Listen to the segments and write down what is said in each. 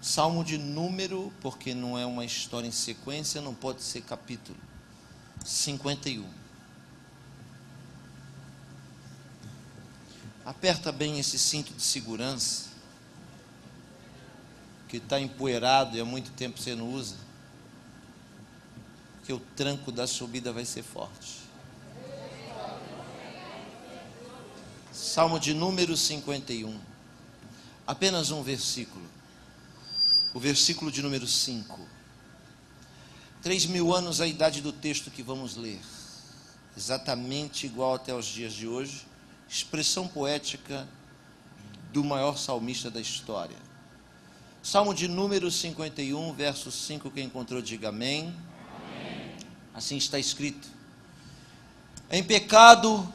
Salmo de número, porque não é uma história em sequência, não pode ser capítulo. 51. Aperta bem esse cinto de segurança, que está empoeirado e há muito tempo você não usa, porque o tranco da subida vai ser forte. Salmo de número 51. Apenas um versículo. O versículo de número 5. 3.000 anos a idade do texto que vamos ler. Exatamente igual até os dias de hoje. Expressão poética do maior salmista da história. Salmo de número 51, verso 5. Quem encontrou, diga amém. Amém. Assim está escrito: em pecado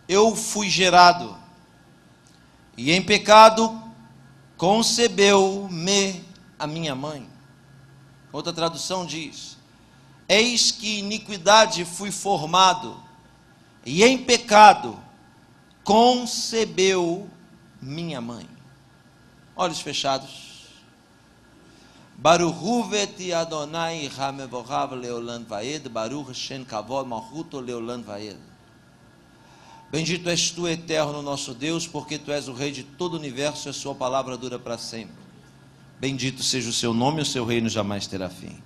eu fui gerado, e em pecado concebeu-me a minha mãe. Outra tradução diz: eis que iniquidade fui formado, e em pecado concebeu minha mãe. Olhos fechados. Baruch hu veti Adonai hamevorav leolam vaed, Baruch shen kavod malchuto leolam vaed. Bendito és tu, eterno nosso Deus, porque tu és o rei de todo o universo e a sua palavra dura para sempre. Bendito seja o seu nome, o seu reino jamais terá fim.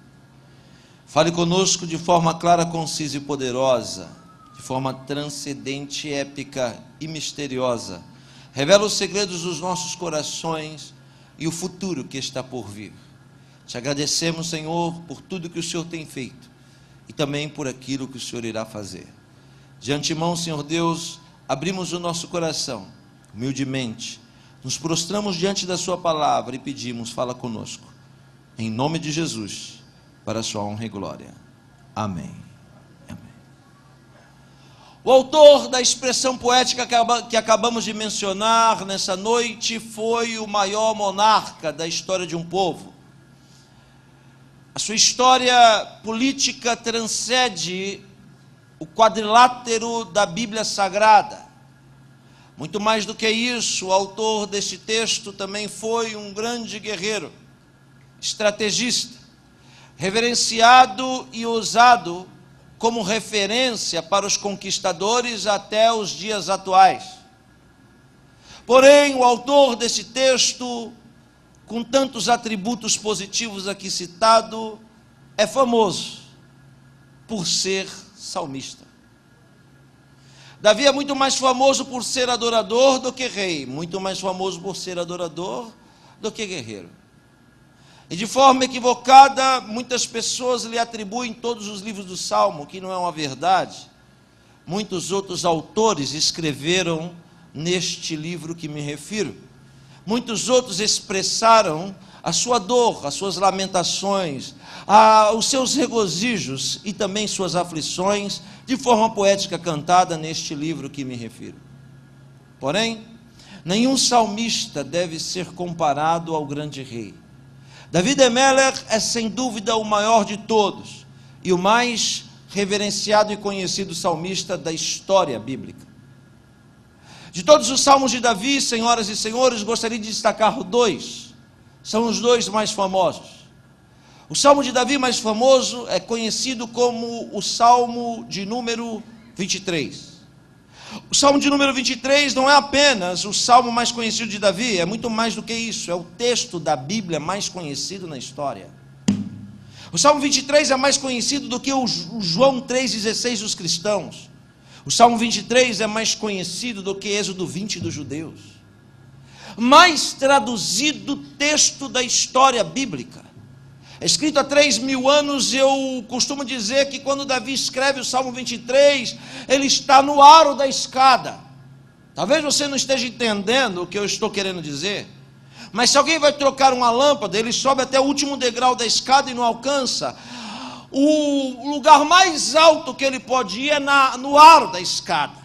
Fale conosco de forma clara, concisa e poderosa, de forma transcendente, épica e misteriosa. Revela os segredos dos nossos corações e o futuro que está por vir. Te agradecemos, Senhor, por tudo que o Senhor tem feito e também por aquilo que o Senhor irá fazer. De antemão, Senhor Deus, abrimos o nosso coração, humildemente, nos prostramos diante da sua palavra e pedimos: fala conosco, em nome de Jesus, para a sua honra e glória. Amém. Amém. O autor da expressão poética que acabamos de mencionar nessa noite foi o maior monarca da história de um povo. A sua história política transcende o quadrilátero da Bíblia Sagrada. Muito mais do que isso, o autor deste texto também foi um grande guerreiro, estrategista, reverenciado e usado como referência para os conquistadores até os dias atuais. Porém, o autor desse texto, com tantos atributos positivos aqui citado, é famoso por ser salmista. Davi é muito mais famoso por ser adorador do que rei, muito mais famoso por ser adorador do que guerreiro. E de forma equivocada, muitas pessoas lhe atribuem todos os livros do Salmo, que não é uma verdade. Muitos outros autores escreveram neste livro que me refiro. Muitos outros expressaram a sua dor, as suas lamentações, os seus regozijos e também suas aflições, de forma poética cantada neste livro que me refiro. Porém, nenhum salmista deve ser comparado ao grande rei. David Emelech é sem dúvida o maior de todos e o mais reverenciado e conhecido salmista da história bíblica. De todos os salmos de Davi, senhoras e senhores, gostaria de destacar dois. São os dois mais famosos. O salmo de Davi mais famoso é conhecido como o salmo de número 23. O salmo de número 23 não é apenas o salmo mais conhecido de Davi, é muito mais do que isso, é o texto da Bíblia mais conhecido na história. O salmo 23 é mais conhecido do que o João 3,16 dos cristãos. O salmo 23 é mais conhecido do que Êxodo 20 dos judeus. Mais traduzido texto da história bíblica. É escrito há 3.000 anos. Eu costumo dizer que quando Davi escreve o Salmo 23, ele está no aro da escada. Talvez você não esteja entendendo o que eu estou querendo dizer, mas se alguém vai trocar uma lâmpada, ele sobe até o último degrau da escada e não alcança. O lugar mais alto que ele pode ir é no aro da escada.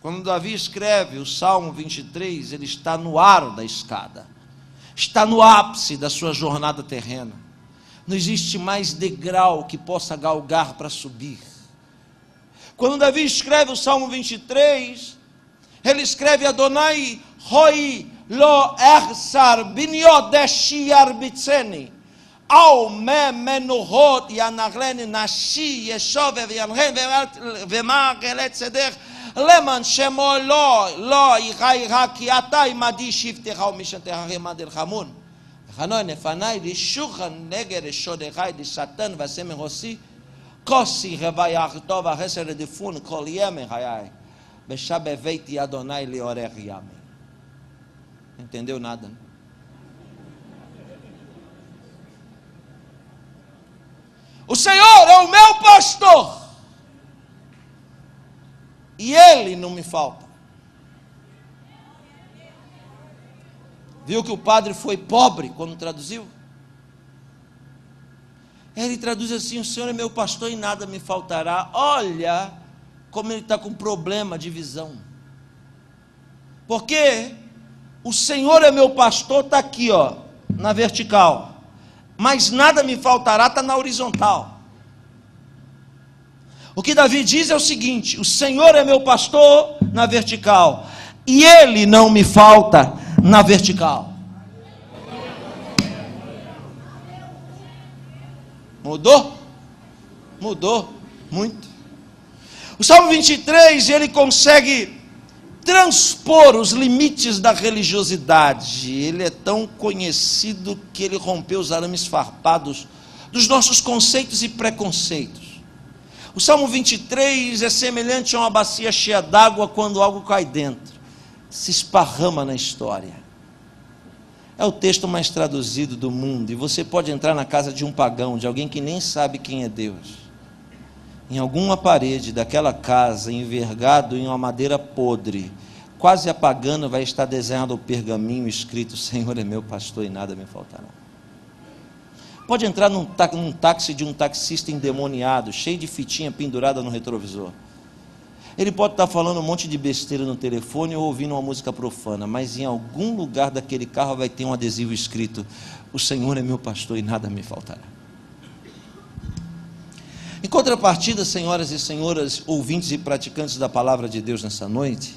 Quando Davi escreve o Salmo 23, ele está no aro da escada, está no ápice da sua jornada terrena. Não existe mais degrau que possa galgar para subir. Quando Davi escreve o Salmo 23, ele escreve: Adonai Hoi lo echsar binyo deshiar bitzeni. Au me menuhot yanachleni nashi yeshove v'yanchen v'magelet tzedech leman shemo lo yichaycha ki ata imadi shivtecha umishantecha remad el chamun. V'chanoi nefanai lishuchan neger eshodechai lisatan v'asem rosi kosi revayachto v'achesed edifun kol yeme hayai b'shabeveiti Adonai liorech yami. Entendeu nada, né? O Senhor é o meu pastor e Ele não me falta. Viu que o padre foi pobre quando traduziu? Ele traduz assim: o Senhor é meu pastor e nada me faltará. Olha como ele está com problema de visão. Porque o Senhor é meu pastor está aqui, ó, na vertical. Mas nada me faltará está na horizontal. O que Davi diz é o seguinte: o Senhor é meu pastor na vertical e Ele não me falta na vertical. Mudou? Mudou muito. O Salmo 23, ele consegue transpor os limites da religiosidade. Ele é tão conhecido que ele rompeu os arames farpados dos nossos conceitos e preconceitos. O Salmo 23 é semelhante a uma bacia cheia d'água quando algo cai dentro, se esparrama na história. É o texto mais traduzido do mundo, e você pode entrar na casa de um pagão, de alguém que nem sabe quem é Deus. Em alguma parede daquela casa, envergado em uma madeira podre, quase apagando, vai estar desenhado o pergaminho escrito: Senhor é meu pastor e nada me faltará. Pode entrar num táxi de um taxista endemoniado, cheio de fitinha pendurada no retrovisor. Ele pode estar falando um monte de besteira no telefone ou ouvindo uma música profana, mas em algum lugar daquele carro vai ter um adesivo escrito: o Senhor é meu pastor e nada me faltará. Em contrapartida, senhoras e senhores, ouvintes e praticantes da palavra de Deus nessa noite,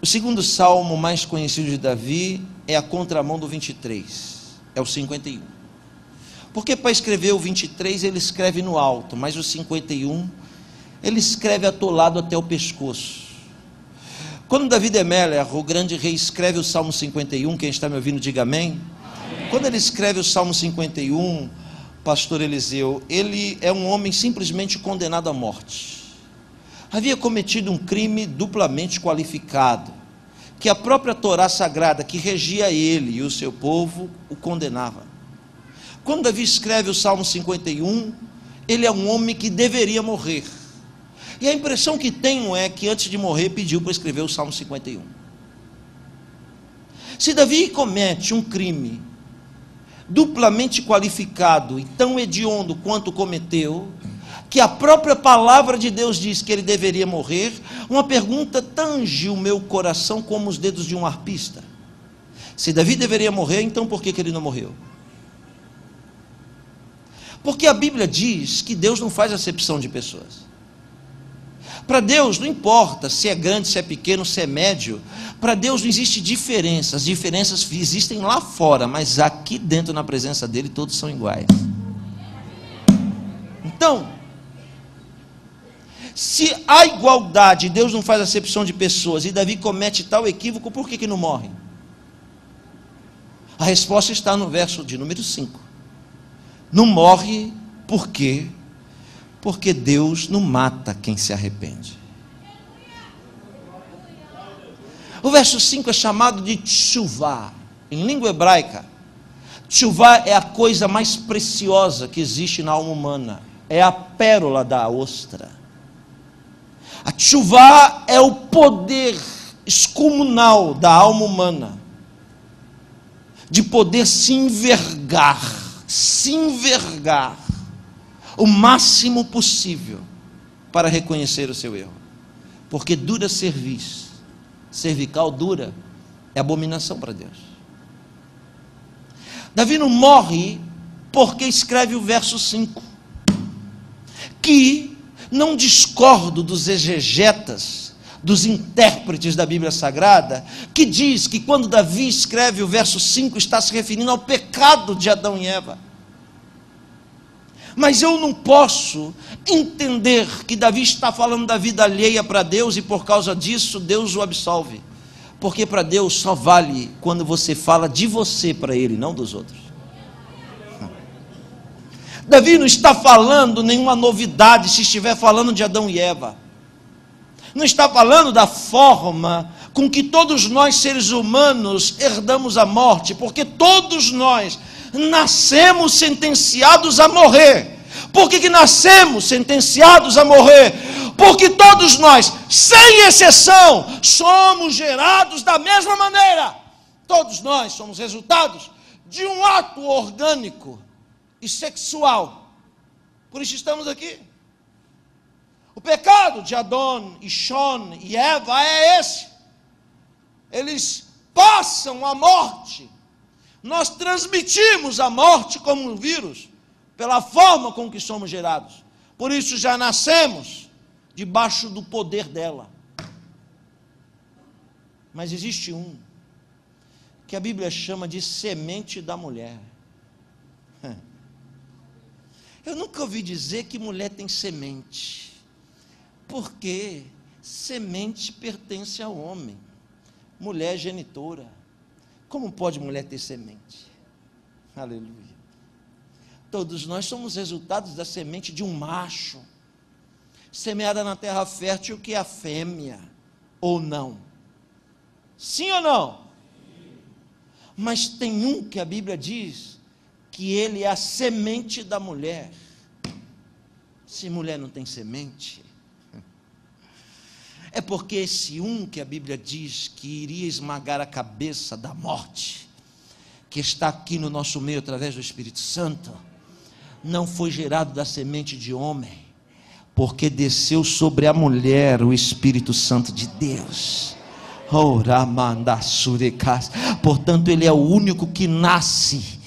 o segundo salmo mais conhecido de Davi é a contramão do 23, é o 51. Porque para escrever o 23 ele escreve no alto, mas o 51 ele escreve atolado até o pescoço. Quando Davi de Melech, o grande rei, escreve o Salmo 51, quem está me ouvindo diga amém. Amém. Quando ele escreve o Salmo 51, pastor Eliseu, ele é um homem simplesmente condenado à morte. Havia cometido um crime duplamente qualificado, que a própria Torá sagrada, que regia ele e o seu povo, o condenava. Quando Davi escreve o Salmo 51, ele é um homem que deveria morrer. E a impressão que tenho é que antes de morrer pediu para escrever o Salmo 51. Se Davi comete um crime duplamente qualificado e tão hediondo quanto cometeu, que a própria palavra de Deus diz que ele deveria morrer, uma pergunta tange o meu coração como os dedos de um arpista: se Davi deveria morrer, então por que ele não morreu? Porque a Bíblia diz que Deus não faz acepção de pessoas. Para Deus não importa se é grande, se é pequeno, se é médio. Para Deus não existe diferença. As diferenças existem lá fora, mas aqui dentro, na presença dele, todos são iguais. Então, se há igualdade, Deus não faz acepção de pessoas, e Davi comete tal equívoco, por que não morre? A resposta está no verso de número 5. Não morre por quê? Porque Deus não mata quem se arrepende. O verso 5 é chamado de tshuvá. Em língua hebraica, tshuvá é a coisa mais preciosa que existe na alma humana. É a pérola da ostra. A tshuvá é o poder excomunal da alma humana, de poder se envergar o máximo possível para reconhecer o seu erro. Porque dura cerviz, cervical dura, é abominação para Deus. Davi não morre porque escreve o verso 5, que não discordo dos exegetas dos intérpretes da Bíblia Sagrada, que diz que quando Davi escreve o verso 5, está se referindo ao pecado de Adão e Eva. Mas eu não posso entender que Davi está falando da vida alheia para Deus, e por causa disso Deus o absolve. Porque para Deus só vale quando você fala de você para Ele, não dos outros. Davi não está falando nenhuma novidade se estiver falando de Adão e Eva. Não está falando da forma com que todos nós seres humanos herdamos a morte, porque todos nós nascemos sentenciados a morrer. Por que nascemos sentenciados a morrer? Porque todos nós, sem exceção, somos gerados da mesma maneira. Todos nós somos resultados de um ato orgânico e sexual. Por isso estamos aqui. O pecado de Adão e Shon e Eva é esse. Eles passam a morte. Nós transmitimos a morte como um vírus, pela forma com que somos gerados. Por isso já nascemos debaixo do poder dela. Mas existe um que a Bíblia chama de semente da mulher. Eu nunca ouvi dizer que mulher tem semente, porque semente pertence ao homem, mulher é genitora. Como pode mulher ter semente? Aleluia. Todos nós somos resultados da semente de um macho, semeada na terra fértil, que é a fêmea, ou não? Sim ou não? Mas tem um que a Bíblia diz que ele é a semente da mulher. Se mulher não tem semente, é porque esse um que a Bíblia diz que iria esmagar a cabeça da morte, que está aqui no nosso meio através do Espírito Santo, não foi gerado da semente de homem, porque desceu sobre a mulher o Espírito Santo de Deus. Portanto, ele é o único que nasce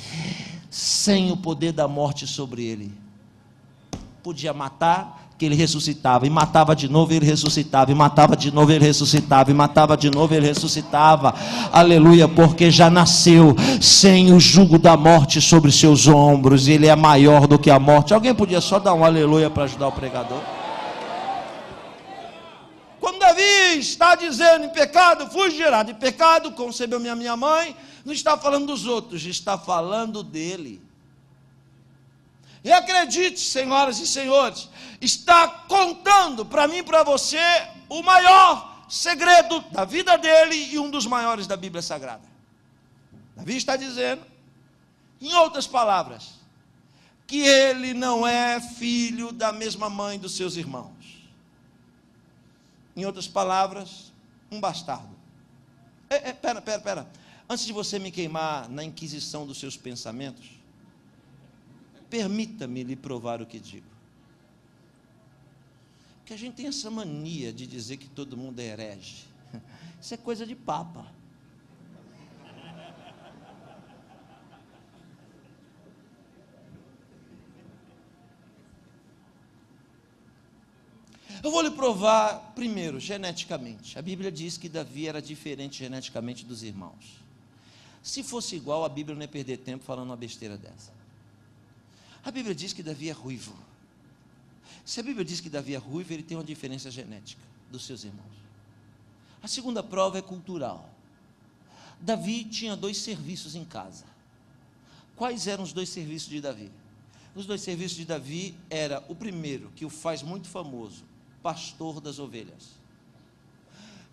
sem o poder da morte sobre ele. Podia matar, que ele ressuscitava, e matava de novo, ele ressuscitava, e matava de novo, ele ressuscitava, e matava de novo, ele ressuscitava. Aleluia, porque já nasceu sem o jugo da morte sobre seus ombros, e ele é maior do que a morte. Alguém podia só dar um aleluia para ajudar o pregador? Quando Davi está dizendo em pecado, fui gerado em pecado, concebeu minha mãe, não está falando dos outros, está falando dele. E acredite, senhoras e senhores, está contando para mim e para você o maior segredo da vida dele e um dos maiores da Bíblia Sagrada. Davi está dizendo, em outras palavras, que ele não é filho da mesma mãe dos seus irmãos. Em outras palavras, um bastardo. Pera. Antes de você me queimar na inquisição dos seus pensamentos, permita-me lhe provar o que digo. Porque a gente tem essa mania de dizer que todo mundo é herege. Isso é coisa de papa. Eu vou lhe provar primeiro, geneticamente. A Bíblia diz que Davi era diferente geneticamente dos irmãos. Se fosse igual, a Bíblia não ia perder tempo falando uma besteira dessa. A Bíblia diz que Davi é ruivo. Se a Bíblia diz que Davi é ruivo, ele tem uma diferença genética dos seus irmãos. A segunda prova é cultural. Davi tinha 2 serviços em casa. Quais eram os 2 serviços de Davi? Os 2 serviços de Davi era o primeiro, que o faz muito famoso, pastor das ovelhas.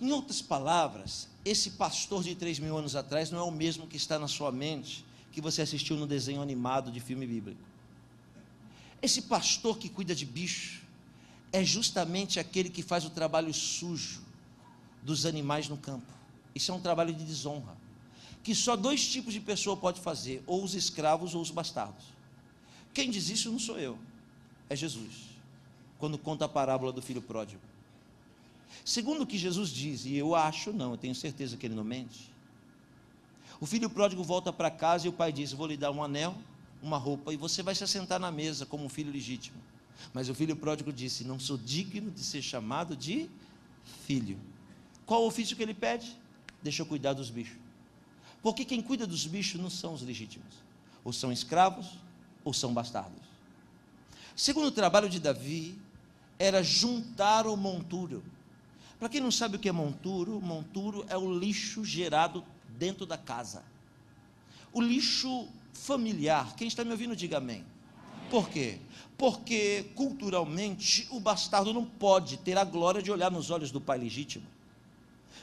Em outras palavras, esse pastor de 3.000 anos atrás não é o mesmo que está na sua mente, que você assistiu no desenho animado de filme bíblico. Esse pastor que cuida de bicho é justamente aquele que faz o trabalho sujo dos animais no campo. Isso é um trabalho de desonra, que só 2 tipos de pessoa pode fazer, ou os escravos ou os bastardos. Quem diz isso não sou eu, é Jesus, quando conta a parábola do filho pródigo. Segundo o que Jesus diz, e eu tenho certeza que ele não mente, o filho pródigo volta para casa e o pai diz, vou lhe dar um anel, uma roupa, e você vai se assentar na mesa como um filho legítimo. Mas o filho pródigo disse, não sou digno de ser chamado de filho. Qual o ofício que ele pede? Deixa eu cuidar dos bichos. Porque quem cuida dos bichos não são os legítimos. Ou são escravos, ou são bastardos. Segundo trabalho de Davi, era juntar o monturo. Para quem não sabe o que é monturo, monturo é o lixo gerado dentro da casa. O lixo familiar. Quem está me ouvindo, diga amém. Por quê? Porque culturalmente o bastardo não pode ter a glória de olhar nos olhos do pai legítimo.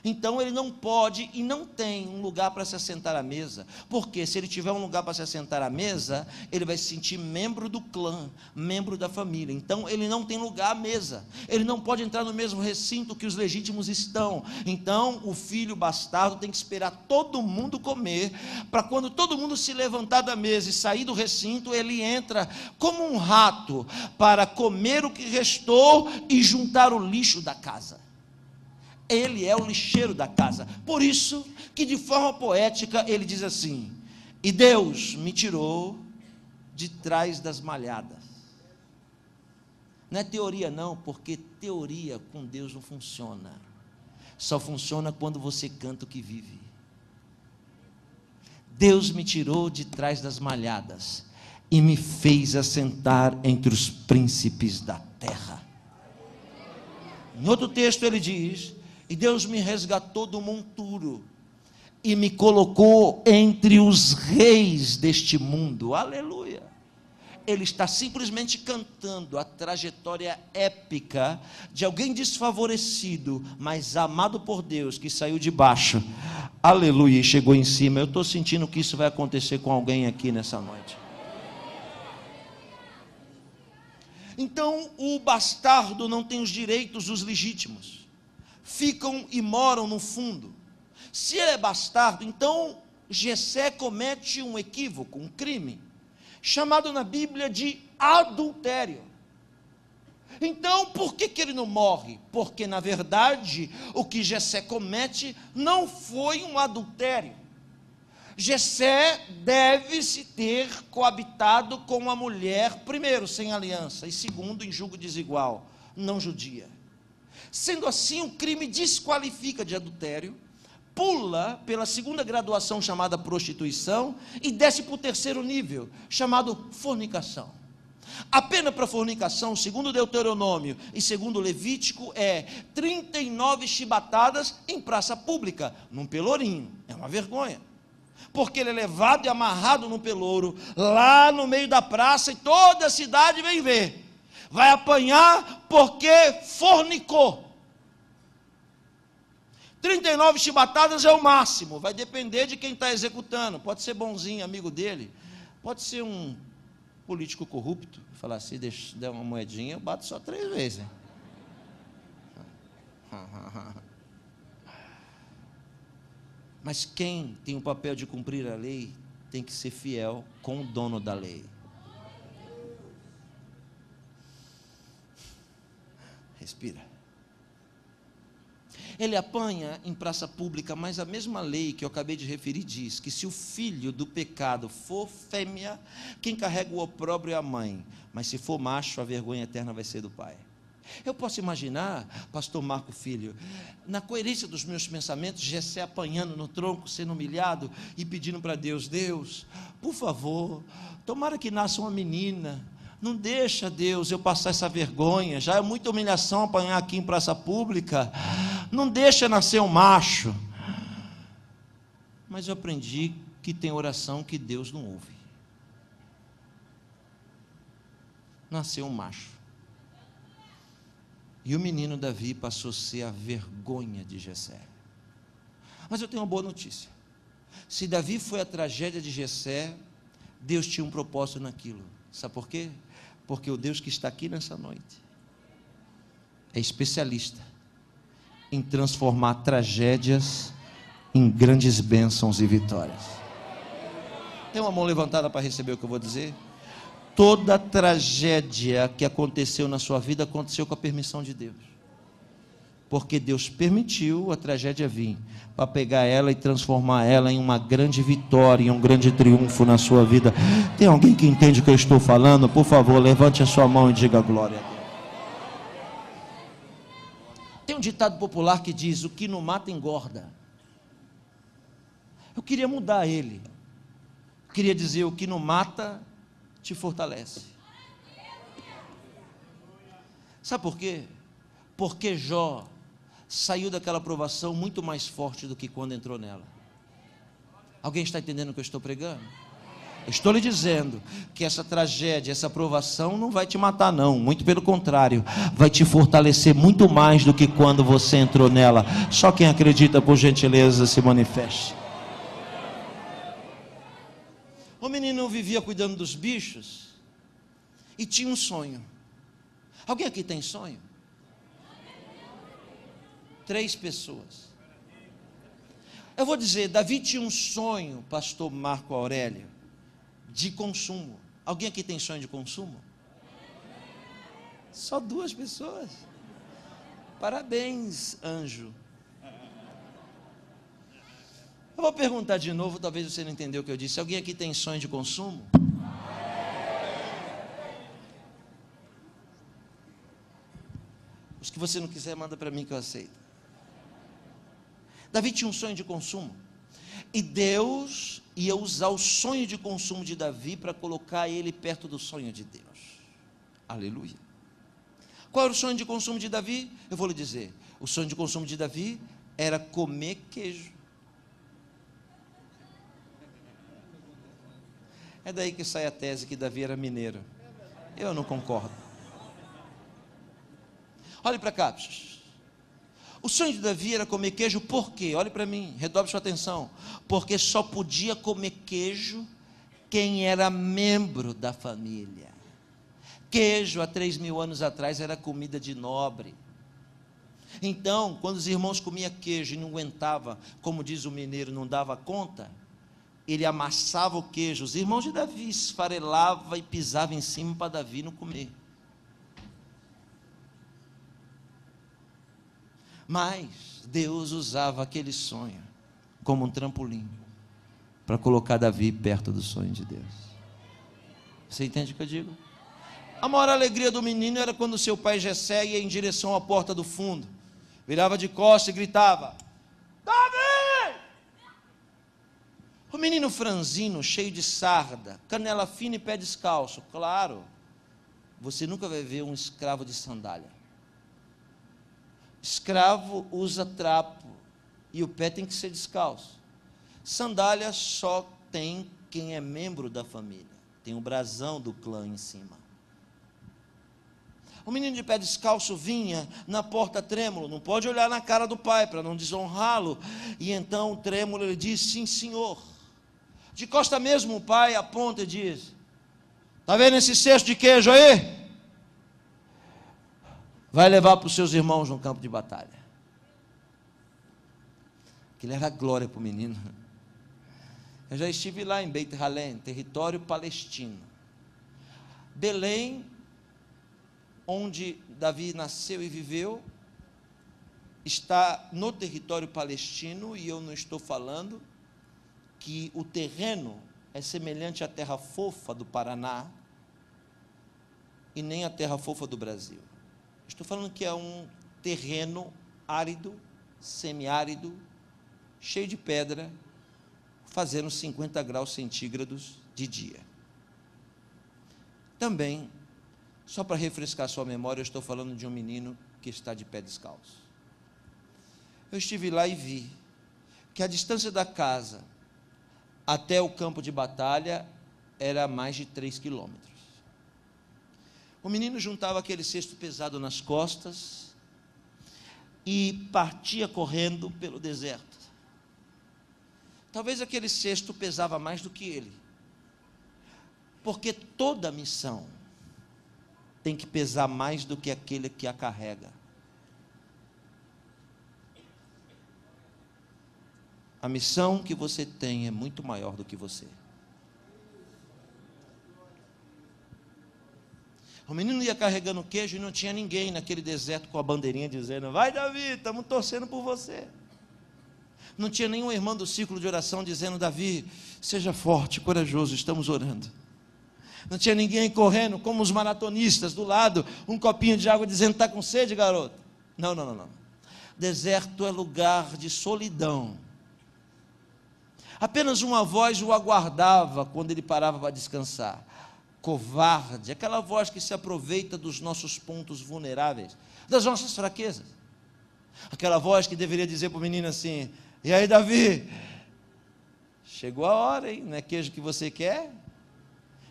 Então ele não pode e não tem um lugar para se assentar à mesa, porque se ele tiver um lugar para se assentar à mesa, ele vai se sentir membro do clã, membro da família. Então ele não tem lugar à mesa, ele não pode entrar no mesmo recinto que os legítimos estão. Então o filho bastardo tem que esperar todo mundo comer, para quando todo mundo se levantar da mesa e sair do recinto, ele entra como um rato para comer o que restou e juntar o lixo da casa. Ele é o lixeiro da casa. Por isso que de forma poética ele diz assim: e Deus me tirou de trás das malhadas. Não é teoria não, porque teoria com Deus não funciona. Só funciona quando você canta o que vive. Deus me tirou de trás das malhadas e me fez assentar entre os príncipes da terra. Em outro texto ele diz: e Deus me resgatou do monturo e me colocou entre os reis deste mundo. Aleluia! Ele está simplesmente cantando a trajetória épica de alguém desfavorecido, mas amado por Deus, que saiu de baixo, aleluia, e chegou em cima. Eu estou sentindo que isso vai acontecer com alguém aqui nessa noite. Então o bastardo não tem os direitos dos legítimos, ficam e moram no fundo. Se ele é bastardo, então Jessé comete um equívoco, um crime, chamado na Bíblia de adultério. Então por que ele não morre? Porque na verdade o que Jessé comete não foi um adultério. Jessé deve-se ter coabitado com uma mulher, primeiro sem aliança, e segundo em julgo desigual, não judia. Sendo assim, o crime desqualifica de adultério, pula pela segunda graduação chamada prostituição e desce para o terceiro nível, chamado fornicação. A pena para fornicação, segundo Deuteronômio e segundo Levítico, é 39 chibatadas em praça pública, num pelourinho. É uma vergonha, porque ele é levado e amarrado no pelouro, lá no meio da praça, e toda a cidade vem ver. Vai apanhar porque fornicou. 39 chibatadas é o máximo, vai depender de quem está executando. Pode ser bonzinho, amigo dele, pode ser um político corrupto. Falar assim, deixa der uma moedinha, eu bato só 3 vezes. Mas quem tem o papel de cumprir a lei tem que ser fiel com o dono da lei. Respira. Ele apanha em praça pública, mas a mesma lei que eu acabei de referir diz que se o filho do pecado for fêmea, quem carrega o opróbrio é a mãe, mas se for macho, a vergonha eterna vai ser do pai. Eu posso imaginar, pastor Marco Filho, na coerência dos meus pensamentos, Jessé apanhando no tronco, sendo humilhado e pedindo para Deus: Deus, por favor, tomara que nasça uma menina. Não deixa, Deus, eu passar essa vergonha. Já é muita humilhação apanhar aqui em praça pública. Não deixa nascer um macho. Mas eu aprendi que tem oração que Deus não ouve. Nasceu um macho. E o menino Davi passou a ser a vergonha de Jessé. Mas eu tenho uma boa notícia. Se Davi foi a tragédia de Jessé, Deus tinha um propósito naquilo. Sabe por quê? Porque o Deus que está aqui nessa noite é especialista em transformar tragédias em grandes bênçãos e vitórias. Tem uma mão levantada para receber o que eu vou dizer? Toda tragédia que aconteceu na sua vida aconteceu com a permissão de Deus. Porque Deus permitiu a tragédia vir para pegar ela e transformar ela em uma grande vitória, em um grande triunfo na sua vida. Tem alguém que entende o que eu estou falando? Por favor, levante a sua mão e diga glória a Deus. Tem um ditado popular que diz: o que não mata engorda. Eu queria mudar ele. Eu queria dizer: o que não mata te fortalece. Sabe por quê? Porque Jó saiu daquela provação muito mais forte do que quando entrou nela. Alguém está entendendo o que eu estou pregando? Estou lhe dizendo que essa tragédia, essa provação não vai te matar não, muito pelo contrário, vai te fortalecer muito mais do que quando você entrou nela. Só quem acredita, por gentileza, se manifeste. O menino vivia cuidando dos bichos e tinha um sonho. Alguém aqui tem sonho? 3 pessoas. Eu vou dizer, Davi tinha um sonho, pastor Marco Aurélio, de consumo. Alguém aqui tem sonho de consumo? Só 2 pessoas. Parabéns, anjo. Eu vou perguntar de novo, talvez você não entendeu o que eu disse. Alguém aqui tem sonho de consumo? Os que você não quiser, manda para mim que eu aceito. Davi tinha um sonho de consumo. E Deus ia usar o sonho de consumo de Davi para colocar ele perto do sonho de Deus. Aleluia. Qual era o sonho de consumo de Davi? Eu vou lhe dizer. O sonho de consumo de Davi era comer queijo. É daí que sai a tese que Davi era mineiro. Eu não concordo. Olhe para cá. O sonho de Davi era comer queijo, por quê? Olhe para mim, redobre sua atenção. Porque só podia comer queijo quem era membro da família. Queijo, há 3.000 anos atrás, era comida de nobre. Então, quando os irmãos comiam queijo e não aguentava, como diz o mineiro, não dava conta, ele amassava o queijo. Os irmãos de Davi esfarelavam e pisavam em cima para Davi não comer. Mas Deus usava aquele sonho como um trampolim para colocar Davi perto do sonho de Deus. Você entende o que eu digo? A maior alegria do menino era quando seu pai Jessé ia em direção à porta do fundo, virava de costas e gritava: Davi! O menino franzino, cheio de sarda, canela fina e pé descalço. Claro, você nunca vai ver um escravo de sandália. Escravo usa trapo e o pé tem que ser descalço. Sandália só tem quem é membro da família. Tem o brasão do clã em cima. O menino de pé descalço vinha na porta trêmulo, não pode olhar na cara do pai para não desonrá-lo. E então trêmulo ele diz: sim, senhor. De costa mesmo o pai aponta e diz: está vendo esse cesto de queijo aí? Vai levar para os seus irmãos no campo de batalha. Aquilo era glória para o menino. Eu já estive lá em Beit Halen, território palestino. Belém, onde Davi nasceu e viveu, está no território palestino, e eu não estou falando que o terreno é semelhante à terra fofa do Paraná e nem à terra fofa do Brasil. Estou falando que é um terreno árido, semiárido, cheio de pedra, fazendo 50 graus centígrados de dia. Também, só para refrescar sua memória, eu estou falando de um menino que está de pé descalço. Eu estive lá e vi que a distância da casa até o campo de batalha era mais de 3 quilômetros. O menino juntava aquele cesto pesado nas costas e partia correndo pelo deserto. Talvez aquele cesto pesava mais do que ele, porque toda missão tem que pesar mais do que aquele que a carrega. A missão que você tem é muito maior do que você. O menino ia carregando queijo e não tinha ninguém naquele deserto com a bandeirinha dizendo: vai Davi, estamos torcendo por você. Não tinha nenhum irmão do círculo de oração dizendo: Davi, seja forte, corajoso, estamos orando. Não tinha ninguém correndo como os maratonistas do lado, um copinho de água dizendo: está com sede, garoto. Não. Deserto é lugar de solidão. Apenas uma voz o aguardava quando ele parava para descansar. Covarde, aquela voz que se aproveita dos nossos pontos vulneráveis, das nossas fraquezas. Aquela voz que deveria dizer para o menino assim: e aí, Davi, chegou a hora, hein? Não é queijo que você quer?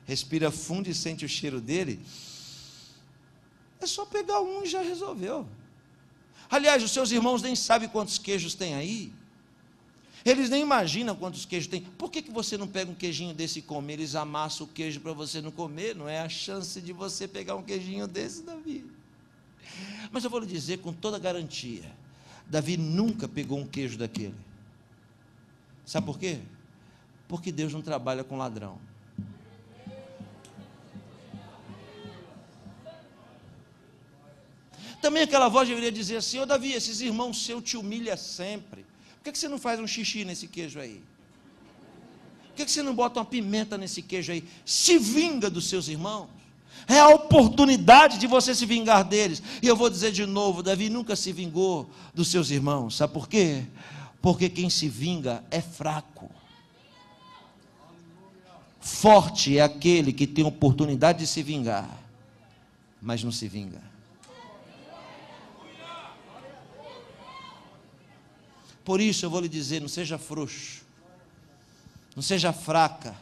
Respira fundo e sente o cheiro dele. É só pegar um e já resolveu. Aliás, os seus irmãos nem sabem quantos queijos tem aí. Eles nem imaginam quantos queijos tem. Por que você não pega um queijinho desse e come? Eles amassam o queijo para você não comer. Não é a chance de você pegar um queijinho desse, Davi. Mas eu vou lhe dizer com toda garantia, Davi nunca pegou um queijo daquele. Sabe por quê? Porque Deus não trabalha com ladrão. Também aquela voz deveria dizer assim: ô Davi, esses irmãos seus te humilham sempre. Por que você não faz um xixi nesse queijo aí? Por que você não bota uma pimenta nesse queijo aí? Se vinga dos seus irmãos. É a oportunidade de você se vingar deles. E eu vou dizer de novo, Davi nunca se vingou dos seus irmãos. Sabe por quê? Porque quem se vinga é fraco. Forte é aquele que tem oportunidade de se vingar, mas não se vinga. Por isso eu vou lhe dizer, não seja frouxo, não seja fraca.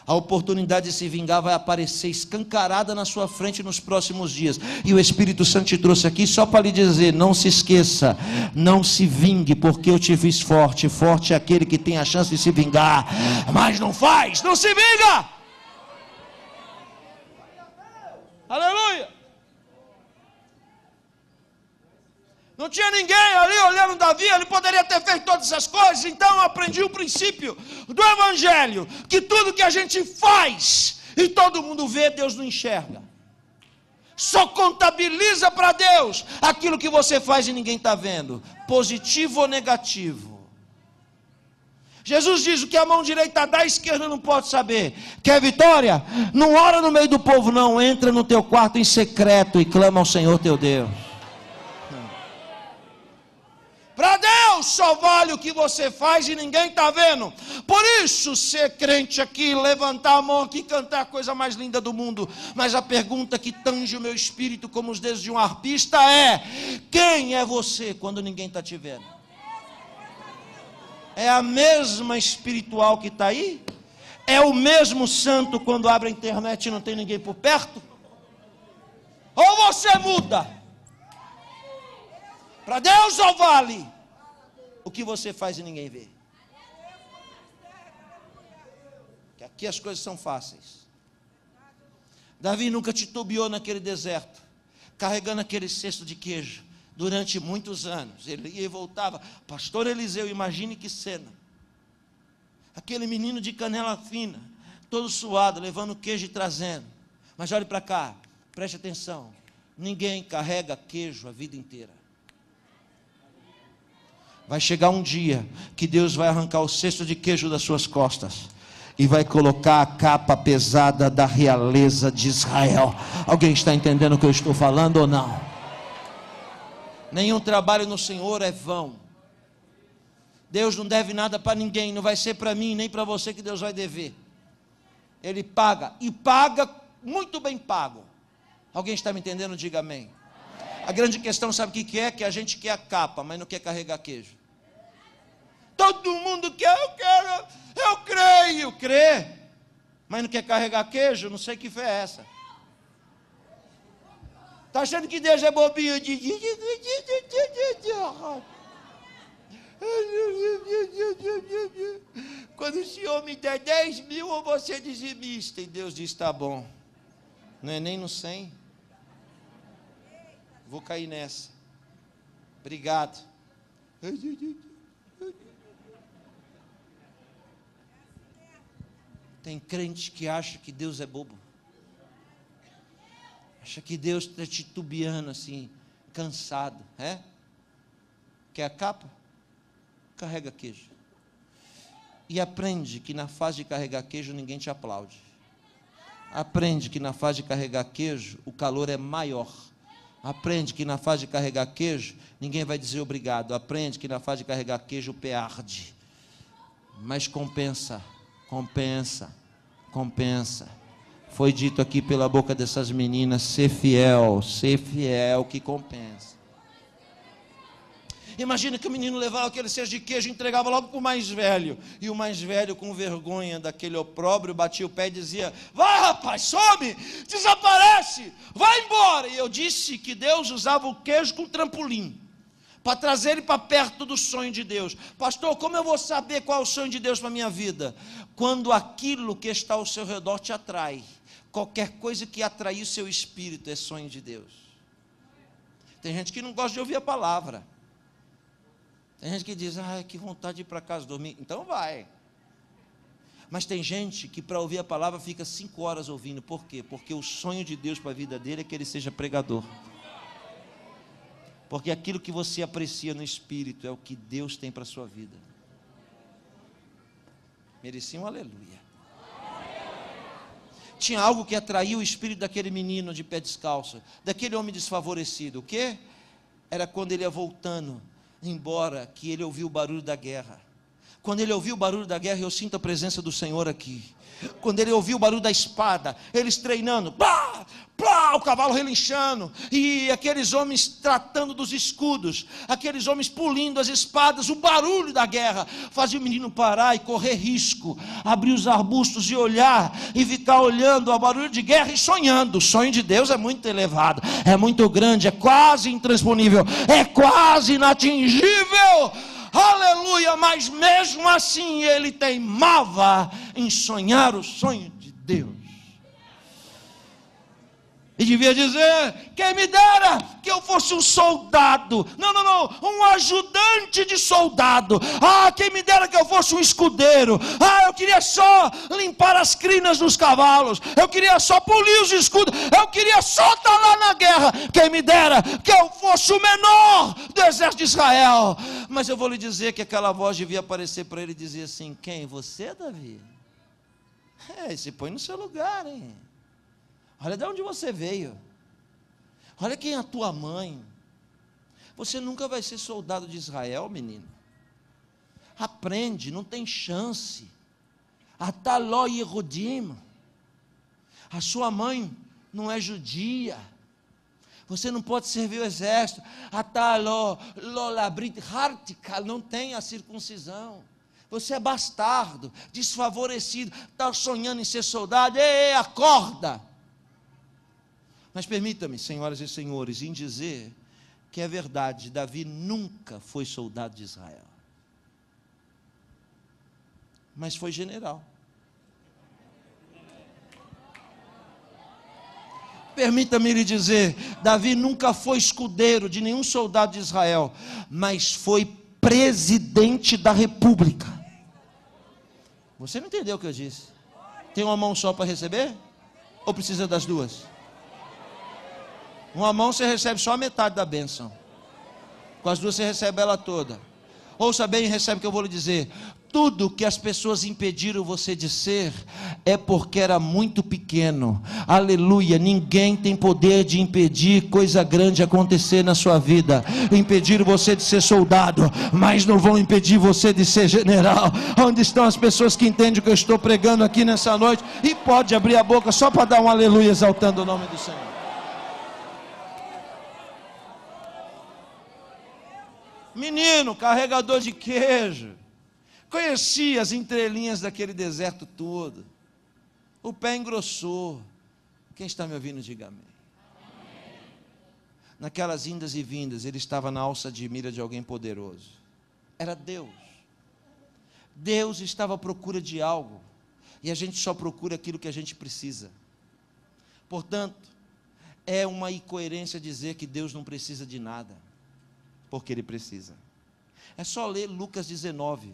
A oportunidade de se vingar vai aparecer escancarada na sua frente nos próximos dias. E o Espírito Santo te trouxe aqui só para lhe dizer: não se esqueça, não se vingue, porque eu te fiz forte. Forte é aquele que tem a chance de se vingar, mas não faz, não se vinga. Aleluia. Não tinha ninguém ali olhando Davi, ele poderia ter feito todas essas coisas. Então eu aprendi o princípio do Evangelho, que tudo que a gente faz e todo mundo vê, Deus não enxerga. Só contabiliza para Deus aquilo que você faz e ninguém está vendo, positivo ou negativo. Jesus diz: o que a mão direita dá, a esquerda não pode saber. Quer vitória? Não ora no meio do povo, não. Entra no teu quarto em secreto e clama ao Senhor teu Deus. Para Deus só vale o que você faz e ninguém está vendo. Por isso, ser crente aqui, levantar a mão aqui, cantar a coisa mais linda do mundo. Mas a pergunta que tange o meu espírito como os dedos de um arpista é: quem é você quando ninguém está te vendo? É a mesma espiritual que está aí? É o mesmo santo quando abre a internet e não tem ninguém por perto? Ou você muda? Para Deus só vale o que você faz e ninguém vê. Que aqui as coisas são fáceis. Davi nunca titubeou naquele deserto, carregando aquele cesto de queijo, durante muitos anos. Ele ia e voltava. Pastor Eliseu, imagine que cena. Aquele menino de canela fina, todo suado, levando queijo e trazendo. Mas olhe para cá, preste atenção. Ninguém carrega queijo a vida inteira. Vai chegar um dia que Deus vai arrancar o cesto de queijo das suas costas e vai colocar a capa pesada da realeza de Israel. Alguém está entendendo o que eu estou falando ou não? Nenhum trabalho no Senhor é vão. Deus não deve nada para ninguém. Não vai ser para mim nem para você que Deus vai dever. Ele paga, e paga muito bem pago. Alguém está me entendendo? Diga amém. A grande questão, sabe o que é? Que a gente quer a capa, mas não quer carregar queijo. Todo mundo quer, eu quero, eu creio, crê, mas não quer carregar queijo. Não sei que fé é essa. Está achando que Deus é bobinho? Quando o Senhor me der 10 mil, eu vou ser dizimista. E Deus diz: está bom. Não é nem no 100. Vou cair nessa. Obrigado. Tem crente que acha que Deus é bobo. Acha que Deus está titubeando assim, cansado. É? Quer a capa? Carrega queijo. E aprende que na fase de carregar queijo ninguém te aplaude. Aprende que na fase de carregar queijo o calor é maior Aprende que na fase de carregar queijo, ninguém vai dizer obrigado. Aprende que na fase de carregar queijo, o pé arde. Mas compensa, compensa, compensa. Foi dito aqui pela boca dessas meninas, ser fiel que compensa. Imagina que o menino levava aquele cesto de queijo e entregava logo para o mais velho. E o mais velho, com vergonha daquele opróbrio, batia o pé e dizia: vai, rapaz, some, desaparece, vai embora. E eu disse que Deus usava o queijo com trampolim, para trazer ele para perto do sonho de Deus. Pastor, como eu vou saber qual é o sonho de Deus para a minha vida? Quando aquilo que está ao seu redor te atrai. Qualquer coisa que atrair o seu espírito é sonho de Deus. Tem gente que não gosta de ouvir a palavra. Tem gente que diz: ai, que vontade de ir para casa dormir. Então vai. Mas tem gente que para ouvir a palavra fica 5 horas ouvindo. Por quê? Porque o sonho de Deus para a vida dele é que ele seja pregador. Porque aquilo que você aprecia no espírito é o que Deus tem para a sua vida. Merecia um aleluia. Tinha algo que atraiu o espírito daquele menino de pé descalço, daquele homem desfavorecido. O quê? Era quando ele ia voltando embora, que ele ouviu o barulho da guerra. Quando ele ouviu o barulho da guerra, eu sinto a presença do Senhor aqui. Quando ele ouviu o barulho da espada, eles treinando, plá, plá, o cavalo relinchando, e aqueles homens tratando dos escudos, aqueles homens pulindo as espadas, o barulho da guerra fazia o menino parar e correr risco, abrir os arbustos e olhar, e ficar olhando ao barulho de guerra e sonhando. O sonho de Deus é muito elevado, é muito grande, é quase intransponível, é quase inatingível. Aleluia, mas mesmo assim ele teimava em sonhar o sonho de Deus. E devia dizer: quem me dera que eu fosse um soldado. Não, um ajudante de soldado. Ah, quem me dera que eu fosse um escudeiro. Ah, eu queria só limpar as crinas dos cavalos. Eu queria só polir os escudos. Eu queria só estar lá na guerra. Quem me dera que eu fosse o menor do exército de Israel. Mas eu vou lhe dizer que aquela voz devia aparecer para ele e dizer assim: quem? Você, Davi? Se põe no seu lugar, hein? Olha de onde você veio. Olha quem é a tua mãe. Você nunca vai ser soldado de Israel, menino. Aprende, não tem chance. Ataló e Yehudim. A sua mãe não é judia. Você não pode servir o exército. Ataló, lolabrit, hartikal, não tem a circuncisão. Você é bastardo, desfavorecido, está sonhando em ser soldado. Ei, acorda! Mas permita-me, senhoras e senhores, em dizer que é verdade, Davi nunca foi soldado de Israel, mas foi general. Permita-me lhe dizer, Davi nunca foi escudeiro de nenhum soldado de Israel, mas foi presidente da república. Você não entendeu o que eu disse? Tem uma mão só para receber? Ou precisa das duas? Uma mão você recebe só a metade da bênção. Com as duas você recebe ela toda. Ouça bem e recebe o que eu vou lhe dizer. Tudo que as pessoas impediram você de ser é porque era muito pequeno. Aleluia. Ninguém tem poder de impedir coisa grande acontecer na sua vida. Impediram você de ser soldado, mas não vão impedir você de ser general. Onde estão as pessoas que entendem o que eu estou pregando aqui nessa noite? E pode abrir a boca só para dar um aleluia exaltando o nome do Senhor. Menino, carregador de queijo, conhecia as entrelinhas daquele deserto todo. O pé engrossou. Quem está me ouvindo, diga amém. Naquelas indas e vindas, ele estava na alça de mira de alguém poderoso. Era Deus. Deus estava à procura de algo, e a gente só procura aquilo que a gente precisa. Portanto, é uma incoerência dizer que Deus não precisa de nada, porque Ele precisa. É só ler Lucas 19,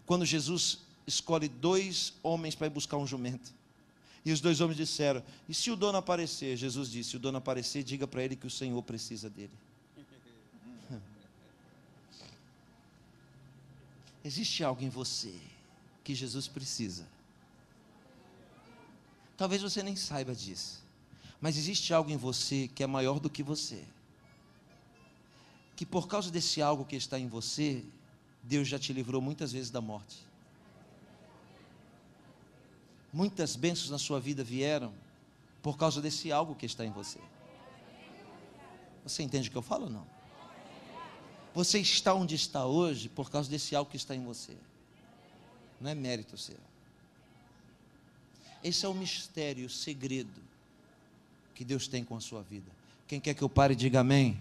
quando Jesus escolhe 2 homens para ir buscar um jumento. E os 2 homens disseram: e se o dono aparecer? Jesus disse: se o dono aparecer, diga para ele que o Senhor precisa dele. Existe algo em você que Jesus precisa. Talvez você nem saiba disso, mas existe algo em você que é maior do que você. que por causa desse algo que está em você, Deus já te livrou muitas vezes da morte. Muitas bênçãos na sua vida vieram por causa desse algo que está em você. Você entende o que eu falo ou não? Você está onde está hoje por causa desse algo que está em você. Não é mérito seu. Esse é o mistério, o segredo que Deus tem com a sua vida. Quem quer que eu pare, diga amém.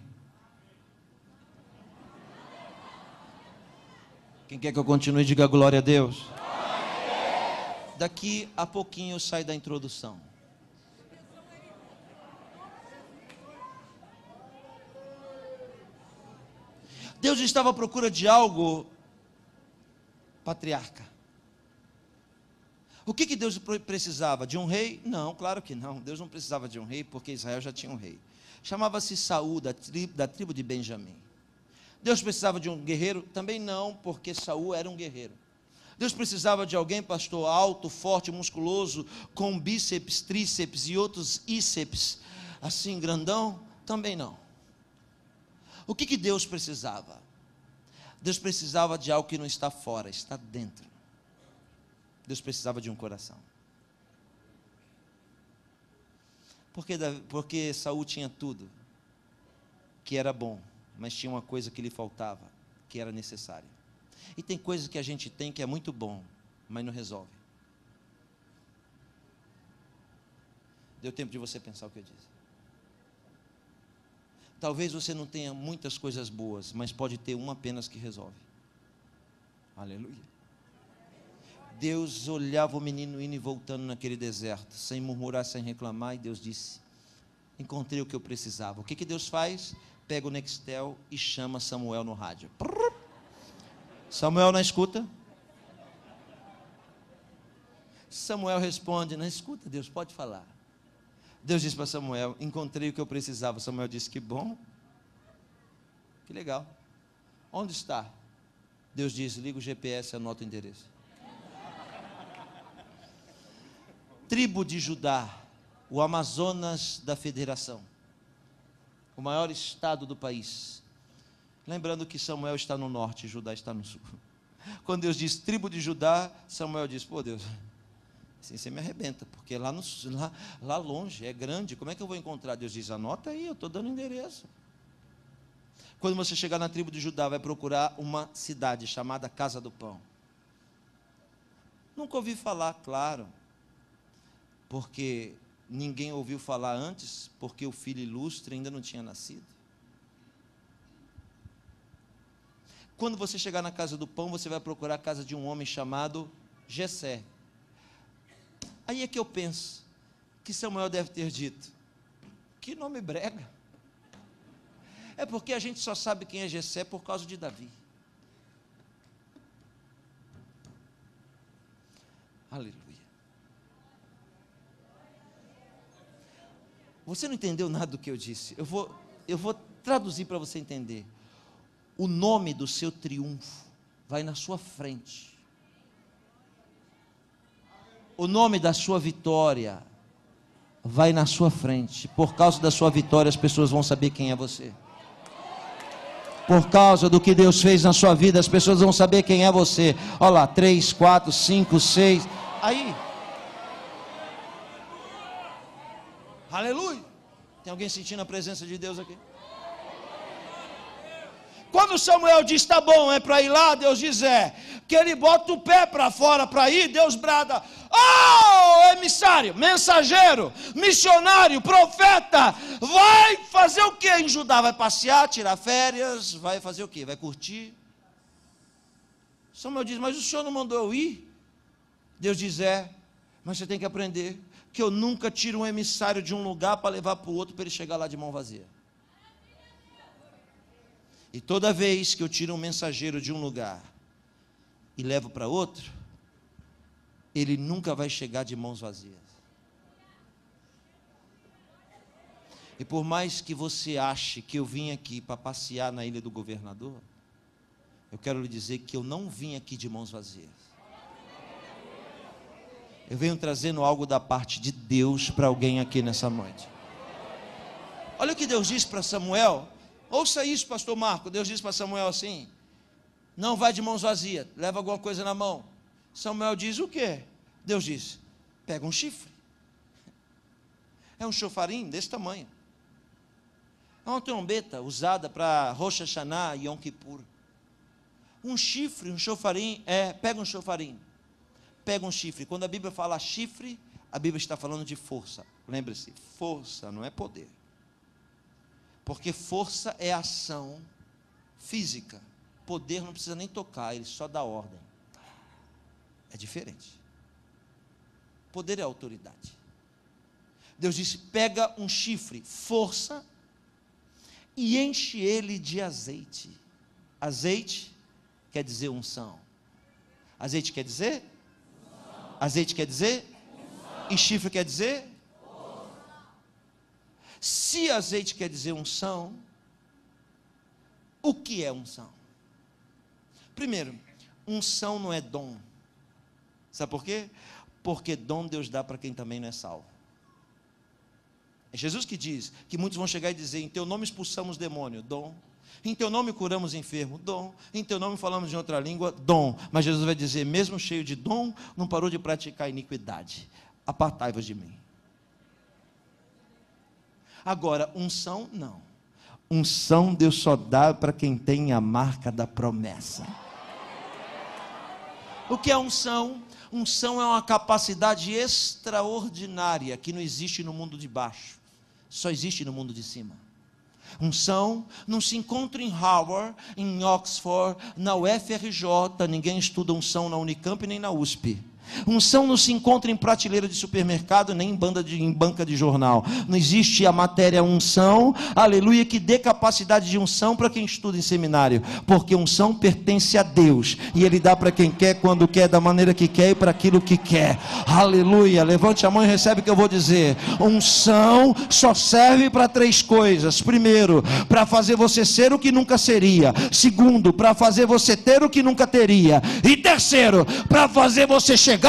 Quem quer que eu continue, diga glória a Deus. Daqui a pouquinho eu saio da introdução. Deus estava à procura de algo, patriarca. O que Deus precisava? De um rei? Não, claro que não. Deus não precisava de um rei, porque Israel já tinha um rei. Chamava-se Saul, da tribo de Benjamim. Deus precisava de um guerreiro? Também não, porque Saul era um guerreiro. Deus precisava de alguém, pastor, alto, forte, musculoso, com bíceps, tríceps e outros íceps, assim, grandão? Também não. O que Deus precisava? Deus precisava de algo que não está fora, está dentro. Deus precisava de um coração. Porque Saul tinha tudo, que era bom, mas tinha uma coisa que lhe faltava, que era necessária. E tem coisas que a gente tem que é muito bom, mas não resolve. Deu tempo de você pensar o que eu disse. Talvez você não tenha muitas coisas boas, mas pode ter uma apenas que resolve. Aleluia. Deus olhava o menino indo e voltando naquele deserto, sem murmurar, sem reclamar, e Deus disse: encontrei o que eu precisava. O que Deus faz? Pega o Nextel e chama Samuel no rádio. Samuel na escuta. Samuel responde: na escuta, Deus, pode falar. Deus disse para Samuel: encontrei o que eu precisava. Samuel disse: que bom, que legal. Onde está? Deus disse: liga o GPS e anota o endereço. Tribo de Judá, o Amazonas da Federação, o maior estado do país. Lembrando que Samuel está no norte e Judá está no sul. Quando Deus diz tribo de Judá, Samuel diz: pô, Deus, assim você me arrebenta, porque lá longe, é grande, como é que eu vou encontrar? Deus diz: anota aí, eu estou dando endereço. Quando você chegar na tribo de Judá, vai procurar uma cidade chamada Casa do Pão. Nunca ouvi falar, claro, porque ninguém ouviu falar antes, porque o filho ilustre ainda não tinha nascido. Quando você chegar na Casa do Pão, você vai procurar a casa de um homem chamado Jessé. Aí é que eu penso que Samuel deve ter dito: que nome brega. É porque a gente só sabe quem é Jessé por causa de Davi. Aleluia. Você não entendeu nada do que eu disse. Eu vou traduzir para você entender. O nome do seu triunfo vai na sua frente. O nome da sua vitória vai na sua frente. Por causa da sua vitória, as pessoas vão saber quem é você. Por causa do que Deus fez na sua vida, as pessoas vão saber quem é você. Olha lá, 3, 4, 5, 6. Aí. Aleluia. Tem alguém sentindo a presença de Deus aqui? Quando Samuel diz: tá bom, é para ir lá, Deus diz: é. Que ele bota o pé para fora para ir, Deus brada: oh, emissário, mensageiro, missionário, profeta, vai fazer o que em Judá? Vai passear, tirar férias, vai fazer o que? Vai curtir? Samuel diz: mas o senhor não mandou eu ir? Deus diz: é, mas você tem que aprender que eu nunca tiro um emissário de um lugar para levar para o outro, para ele chegar lá de mão vazia. E toda vez que eu tiro um mensageiro de um lugar e levo para outro, ele nunca vai chegar de mãos vazias. E por mais que você ache que eu vim aqui para passear na ilha do governador, eu quero lhe dizer que eu não vim aqui de mãos vazias. Eu venho trazendo algo da parte de Deus para alguém aqui nessa noite. Olha o que Deus disse para Samuel. Ouça isso, pastor Marco. Deus disse para Samuel assim: não vai de mãos vazias, leva alguma coisa na mão. Samuel diz o quê? Deus diz: pega um chifre. É um chofarim desse tamanho. É uma trombeta usada para Rosh Hashanah e Yom Kippur. Um chifre, um chofarim, pega um chofarim, pega um chifre. Quando a Bíblia fala chifre, a Bíblia está falando de força. Lembre-se, força não é poder. Porque força é ação física. Poder não precisa nem tocar, ele só dá ordem. É diferente. Poder é autoridade. Deus disse: pega um chifre, força, e enche ele de azeite. Azeite quer dizer unção. Azeite quer dizer? Unção. Azeite quer dizer? Unção. E chifre quer dizer? Força. Se azeite quer dizer unção, o que é unção? Primeiro, unção não é dom. Sabe por quê? Porque dom Deus dá para quem também não é salvo. É Jesus que diz que muitos vão chegar e dizer: em teu nome expulsamos demônio, dom. Em teu nome curamos enfermo, dom. Em teu nome falamos em outra língua, dom. Mas Jesus vai dizer: mesmo cheio de dom, não parou de praticar iniquidade. Apartai-vos de mim. Agora, unção, não. Unção Deus só dá para quem tem a marca da promessa. O que é unção? Unção é uma capacidade extraordinária que não existe no mundo de baixo, só existe no mundo de cima. Unção não se encontra em Harvard, em Oxford, na UFRJ, ninguém estuda unção na Unicamp nem na USP. Unção não se encontra em prateleira de supermercado, nem em banca de jornal. Não existe a matéria unção, aleluia, que dê capacidade de unção para quem estuda em seminário, porque unção pertence a Deus, e Ele dá para quem quer, quando quer, da maneira que quer e para aquilo que quer. Aleluia, levante a mão e recebe o que eu vou dizer. Unção só serve para três coisas: primeiro, para fazer você ser o que nunca seria; segundo, para fazer você ter o que nunca teria; e terceiro, para fazer você chegar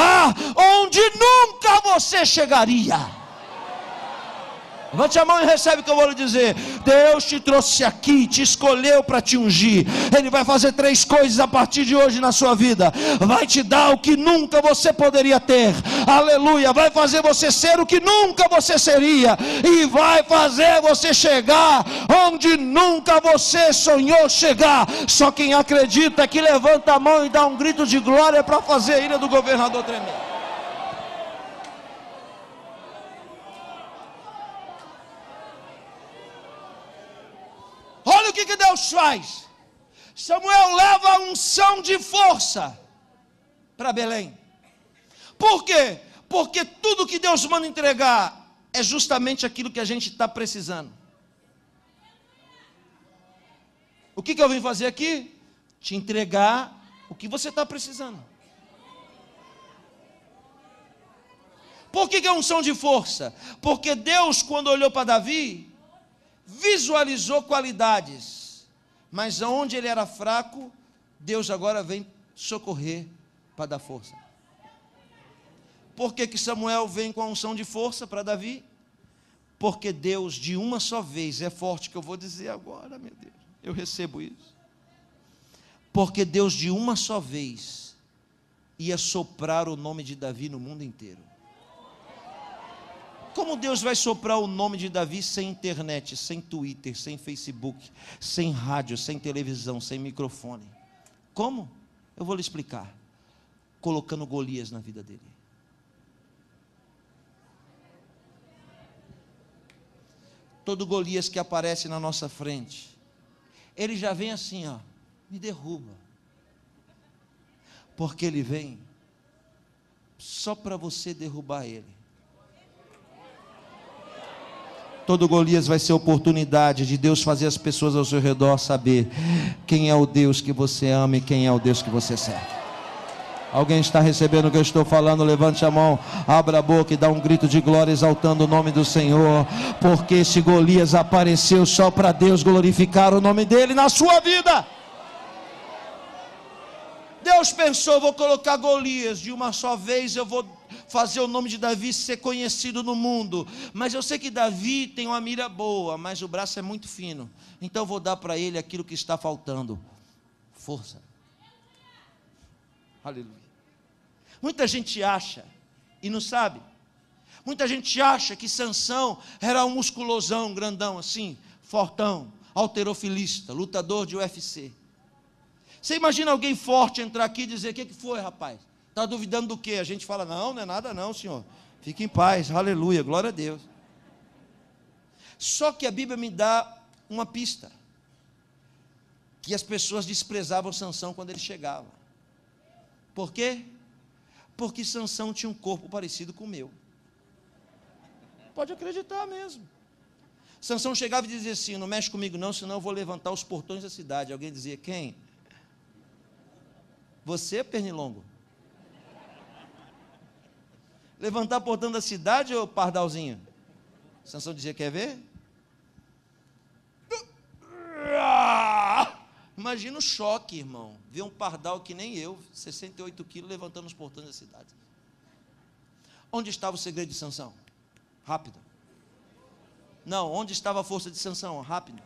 onde nunca você chegaria. Levante a mão e recebe o que eu vou lhe dizer. Deus te trouxe aqui, te escolheu para te ungir. Ele vai fazer três coisas a partir de hoje na sua vida. Vai te dar o que nunca você poderia ter, aleluia. Vai fazer você ser o que nunca você seria, e vai fazer você chegar onde nunca você sonhou chegar. Só quem acredita que levanta a mão e dá um grito de glória para fazer a ira do governador tremer. Olha o que Deus faz. Samuel leva a unção de força para Belém. Por quê? Porque tudo que Deus manda entregar é justamente aquilo que a gente está precisando. O que eu vim fazer aqui? Te entregar o que você está precisando. Por que é unção de força? Porque Deus, quando olhou para Davi, visualizou qualidades, mas onde ele era fraco, Deus agora vem socorrer para dar força. Por que Samuel vem com a unção de força para Davi? Porque Deus de uma só vez, é forte que eu vou dizer agora, meu Deus, eu recebo isso. Porque Deus de uma só vez ia soprar o nome de Davi no mundo inteiro. Como Deus vai soprar o nome de Davi sem internet, sem Twitter, sem Facebook, sem rádio, sem televisão, sem microfone? Como? Eu vou lhe explicar. Colocando Golias na vida dele. Todo Golias que aparece na nossa frente, ele já vem assim, ó, me derruba. Porque ele vem só para você derrubar ele. Todo Golias vai ser oportunidade de Deus fazer as pessoas ao seu redor saber quem é o Deus que você ama e quem é o Deus que você serve. Alguém está recebendo o que eu estou falando? Levante a mão, abra a boca e dá um grito de glória exaltando o nome do Senhor. Porque esse Golias apareceu só para Deus glorificar o nome dele na sua vida. Deus pensou: vou colocar Golias de uma só vez, eu vou fazer o nome de Davi ser conhecido no mundo. Mas eu sei que Davi tem uma mira boa, mas o braço é muito fino. Então eu vou dar para ele aquilo que está faltando: força. Aleluia. Muita gente acha, e não sabe, muita gente acha que Sansão era um musculosão, grandão assim, fortão, halterofilista, lutador de UFC. Você imagina alguém forte entrar aqui e dizer: o que foi, rapaz? Está duvidando do quê? A gente fala: não é nada não, senhor. Fique em paz, aleluia, glória a Deus. Só que a Bíblia me dá uma pista, que as pessoas desprezavam Sansão quando ele chegava. Por quê? Porque Sansão tinha um corpo parecido com o meu. Pode acreditar mesmo. Sansão chegava e dizia assim: não mexe comigo não, senão eu vou levantar os portões da cidade. Alguém dizia: quem? Você, pernilongo? Levantar portão da cidade, ou pardalzinho? Sansão dizia: quer ver? Imagina o choque, irmão, ver um pardal que nem eu, 68 quilos, levantando os portões da cidade. Onde estava o segredo de Sansão? Rápido. Não, onde estava a força de Sansão? Rápido.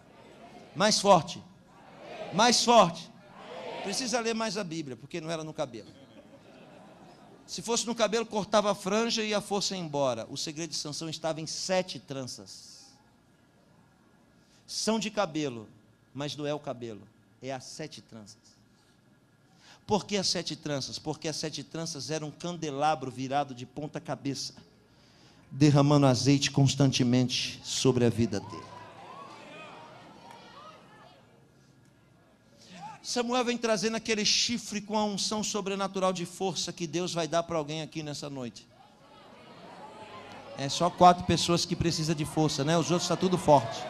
Mais forte. Mais forte. Precisa ler mais a Bíblia, porque não era no cabelo. Se fosse no cabelo, cortava a franja e a força ia embora. O segredo de Sansão estava em 7 tranças. São de cabelo, mas não é o cabelo, é as 7 tranças. Por que as 7 tranças? Porque as 7 tranças eram um candelabro virado de ponta cabeça, derramando azeite constantemente sobre a vida dele. Samuel vem trazendo aquele chifre com a unção sobrenatural de força que Deus vai dar para alguém aqui nessa noite. É só 4 pessoas que precisam de força, né? Os outros estão tudo forte.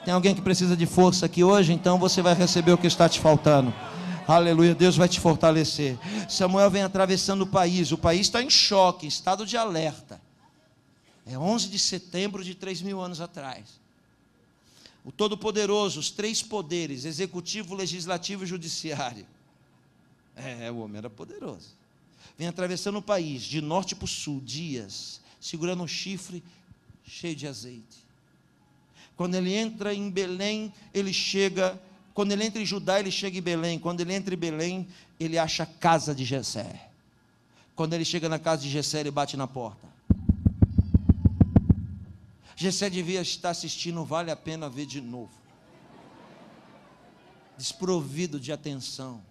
Tem alguém que precisa de força aqui hoje? Então você vai receber o que está te faltando. Aleluia, Deus vai te fortalecer. Samuel vem atravessando o país está em choque, em estado de alerta. É 11 de setembro de 3.000 anos atrás. O Todo-Poderoso, os 3 poderes, executivo, legislativo e judiciário. O homem era poderoso. Vem atravessando o país, de norte para o sul, dias, segurando um chifre cheio de azeite. Quando ele entra em Belém, ele chega. Quando ele entra em Judá, ele chega em Belém. Quando ele entra em Belém, ele acha a casa de Jessé. Quando ele chega na casa de Jessé, ele bate na porta. Jessé devia estar assistindo, vale a pena ver de novo. Desprovido de atenção.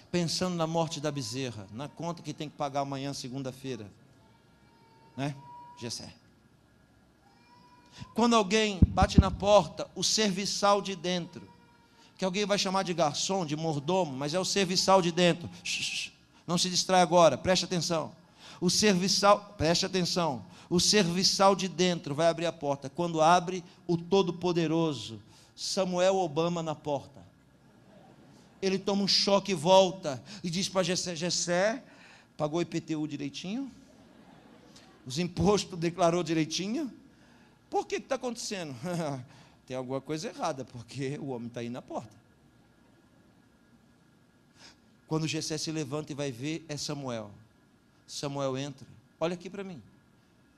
Pensando na morte da bezerra, na conta que tem que pagar amanhã, segunda-feira. Né? Jessé. Quando alguém bate na porta, o serviçal de dentro, que alguém vai chamar de garçom, de mordomo, mas é o serviçal de dentro. Não se distrai agora, preste atenção. O serviçal, preste atenção. O serviçal de dentro vai abrir a porta. Quando abre, o Todo-Poderoso, Samuel Obama na porta. Ele toma um choque e volta e diz para Jessé: Jessé, pagou o IPTU direitinho? Os impostos declarou direitinho? Por que está acontecendo? Tem alguma coisa errada, porque o homem está aí na porta. Quando Jessé se levanta e vai ver, é Samuel. Samuel entra. Olha aqui para mim.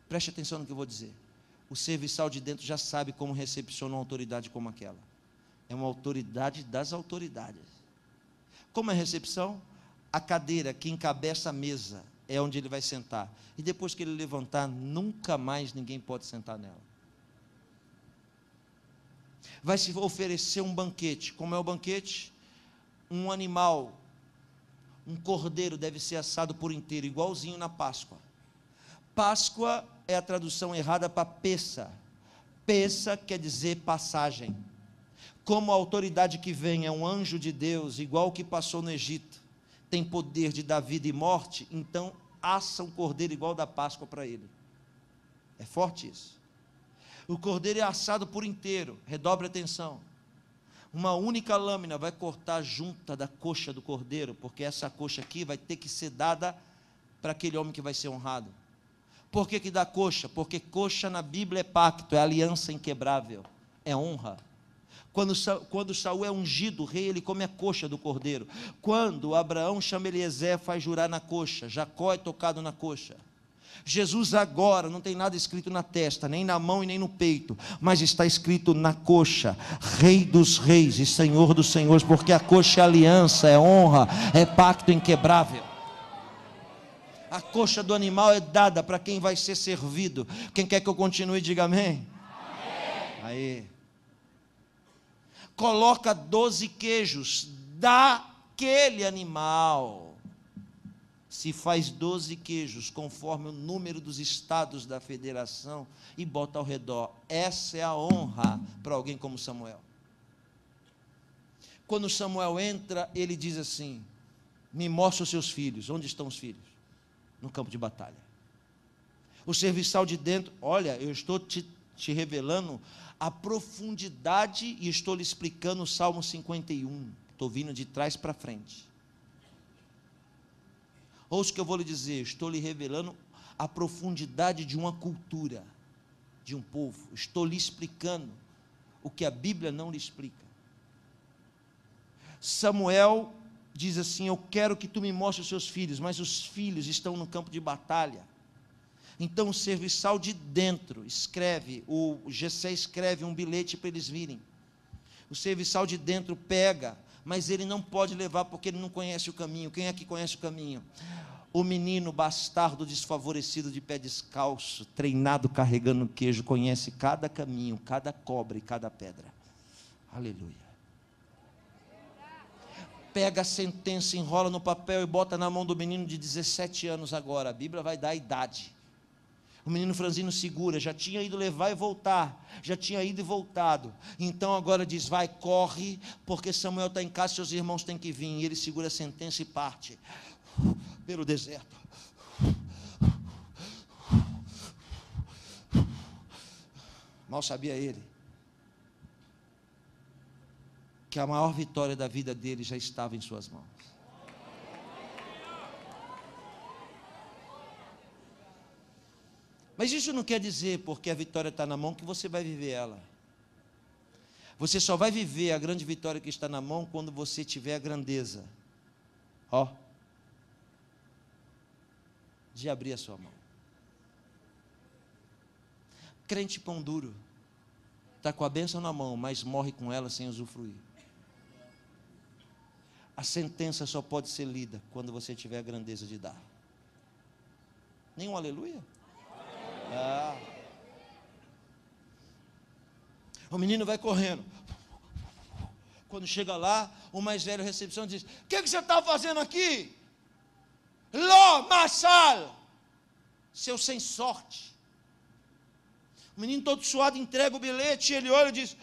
Preste atenção no que eu vou dizer. O serviçal de dentro já sabe como recepciona uma autoridade como aquela. É uma autoridade das autoridades. Como é a recepção? A cadeira que encabeça a mesa é onde ele vai sentar. E depois que ele levantar, nunca mais ninguém pode sentar nela. Vai se oferecer um banquete. Como é o banquete? Um animal, um cordeiro deve ser assado por inteiro, igualzinho na Páscoa. Páscoa é a tradução errada para Pessa. Pessa quer dizer passagem. Como a autoridade que vem é um anjo de Deus, igual o que passou no Egito, tem poder de dar vida e morte, então assa um cordeiro igual da Páscoa para ele. É forte isso. O cordeiro é assado por inteiro, redobre a atenção. Uma única lâmina vai cortar a junta da coxa do cordeiro, porque essa coxa aqui vai ter que ser dada para aquele homem que vai ser honrado. Por que dá coxa? Porque coxa na Bíblia é pacto, é aliança inquebrável, é honra. Quando Saul é ungido rei, ele come a coxa do cordeiro. Quando Abraão chama Eliezer, faz jurar na coxa. Jacó é tocado na coxa. Jesus agora, não tem nada escrito na testa, nem na mão e nem no peito, mas está escrito na coxa: Rei dos reis e Senhor dos senhores, porque a coxa é aliança, é honra, é pacto inquebrável. A coxa do animal é dada para quem vai ser servido. Quem quer que eu continue, diga amém. Aí. Coloca 12 queijos daquele animal. Se faz 12 queijos, conforme o número dos estados da federação, e bota ao redor. Essa é a honra para alguém como Samuel. Quando Samuel entra, ele diz assim: me mostra os seus filhos. Onde estão os filhos? No campo de batalha. O serviçal de dentro, olha, eu estou te revelando a profundidade e estou lhe explicando o Salmo 51. Estou vindo de trás para frente. Ouça o que eu vou lhe dizer, estou lhe revelando a profundidade de uma cultura, de um povo. Estou lhe explicando o que a Bíblia não lhe explica. Samuel diz assim: eu quero que tu me mostres os seus filhos, mas os filhos estão no campo de batalha. Então o serviçal de dentro escreve, o Jessé escreve um bilhete para eles virem. O serviçal de dentro pega, mas ele não pode levar porque ele não conhece o caminho. Quem é que conhece o caminho? O menino bastardo desfavorecido de pé descalço, treinado carregando queijo, conhece cada caminho, cada cobra e cada pedra. Aleluia. Pega a sentença, enrola no papel e bota na mão do menino de 17 anos agora. A Bíblia vai dar a idade. O menino franzino segura, já tinha ido levar e voltar, já tinha ido e voltado. Então agora diz: vai, corre, porque Samuel está em casa, seus irmãos têm que vir. E ele segura a sentença e parte pelo deserto. Mal sabia ele que a maior vitória da vida dele já estava em suas mãos. Mas isso não quer dizer, porque a vitória está na mão, que você vai viver ela. Você só vai viver a grande vitória que está na mão quando você tiver a grandeza, de abrir a sua mão. Crente pão duro, está com a bênção na mão, mas morre com ela sem usufruir. A sentença só pode ser lida quando você tiver a grandeza de dar. Nenhum aleluia? O menino vai correndo. Quando chega lá, o mais velho recepção diz: o que você está fazendo aqui? Ló, Massal, seu sem sorte. O menino todo suado entrega o bilhete, ele olha e diz: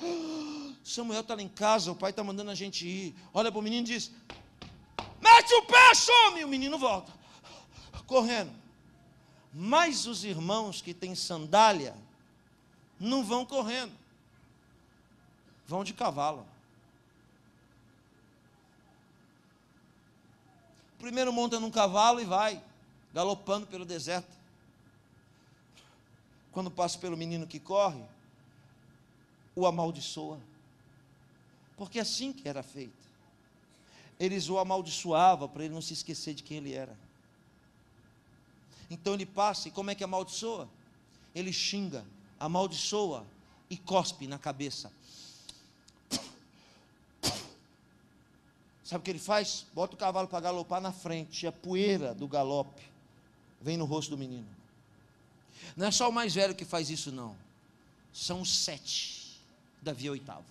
Samuel está lá em casa, o pai está mandando a gente ir. Olha para o menino e diz: mete o pé, some. O menino volta, correndo. Mas os irmãos que têm sandália não vão correndo, vão de cavalo. Primeiro monta num cavalo e vai galopando pelo deserto. Quando passa pelo menino que corre, o amaldiçoa, porque é assim que era feito. Eles o amaldiçoavam para ele não se esquecer de quem ele era. Então ele passa, e como é que amaldiçoa? Ele xinga, amaldiçoa e cospe na cabeça. Sabe o que ele faz? Bota o cavalo para galopar na frente, e a poeira do galope vem no rosto do menino. Não é só o mais velho que faz isso, não. São os 7. Davi é o 8º.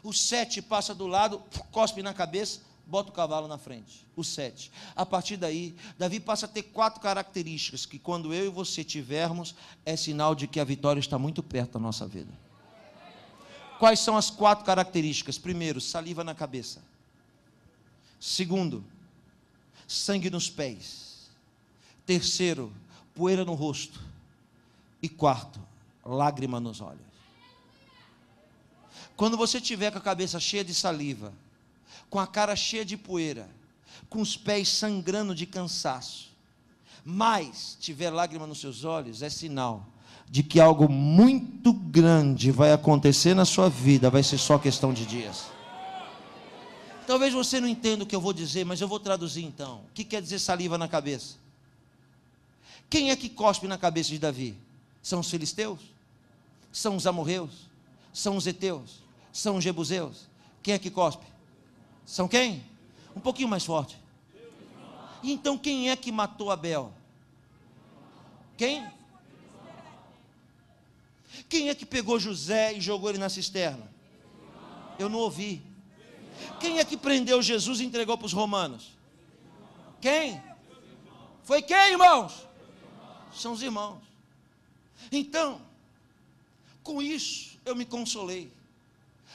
O 7 passa do lado, cospe na cabeça, bota o cavalo na frente. O 7. A partir daí, Davi passa a ter 4 características que, quando eu e você tivermos, é sinal de que a vitória está muito perto da nossa vida. Quais são as 4 características? Primeiro, saliva na cabeça. Segundo, sangue nos pés. Terceiro, poeira no rosto. E quarto, lágrima nos olhos. Quando você tiver com a cabeça cheia de saliva, com a cara cheia de poeira, com os pés sangrando de cansaço, mas tiver lágrima nos seus olhos, é sinal de que algo muito grande vai acontecer na sua vida, vai ser só questão de dias. Talvez você não entenda o que eu vou dizer, mas eu vou traduzir então. O que quer dizer saliva na cabeça? Quem é que cospe na cabeça de Davi? São os filisteus? São os amorreus? São os heteus? São os jebuseus? Quem é que cospe? São quem? Um pouquinho mais forte. E então quem é que matou Abel? Quem? Quem é que pegou José e jogou ele na cisterna? Eu não ouvi. Quem é que prendeu Jesus e entregou para os romanos? Quem? Foi quem, irmãos? São os irmãos. Então, com isso eu me consolei.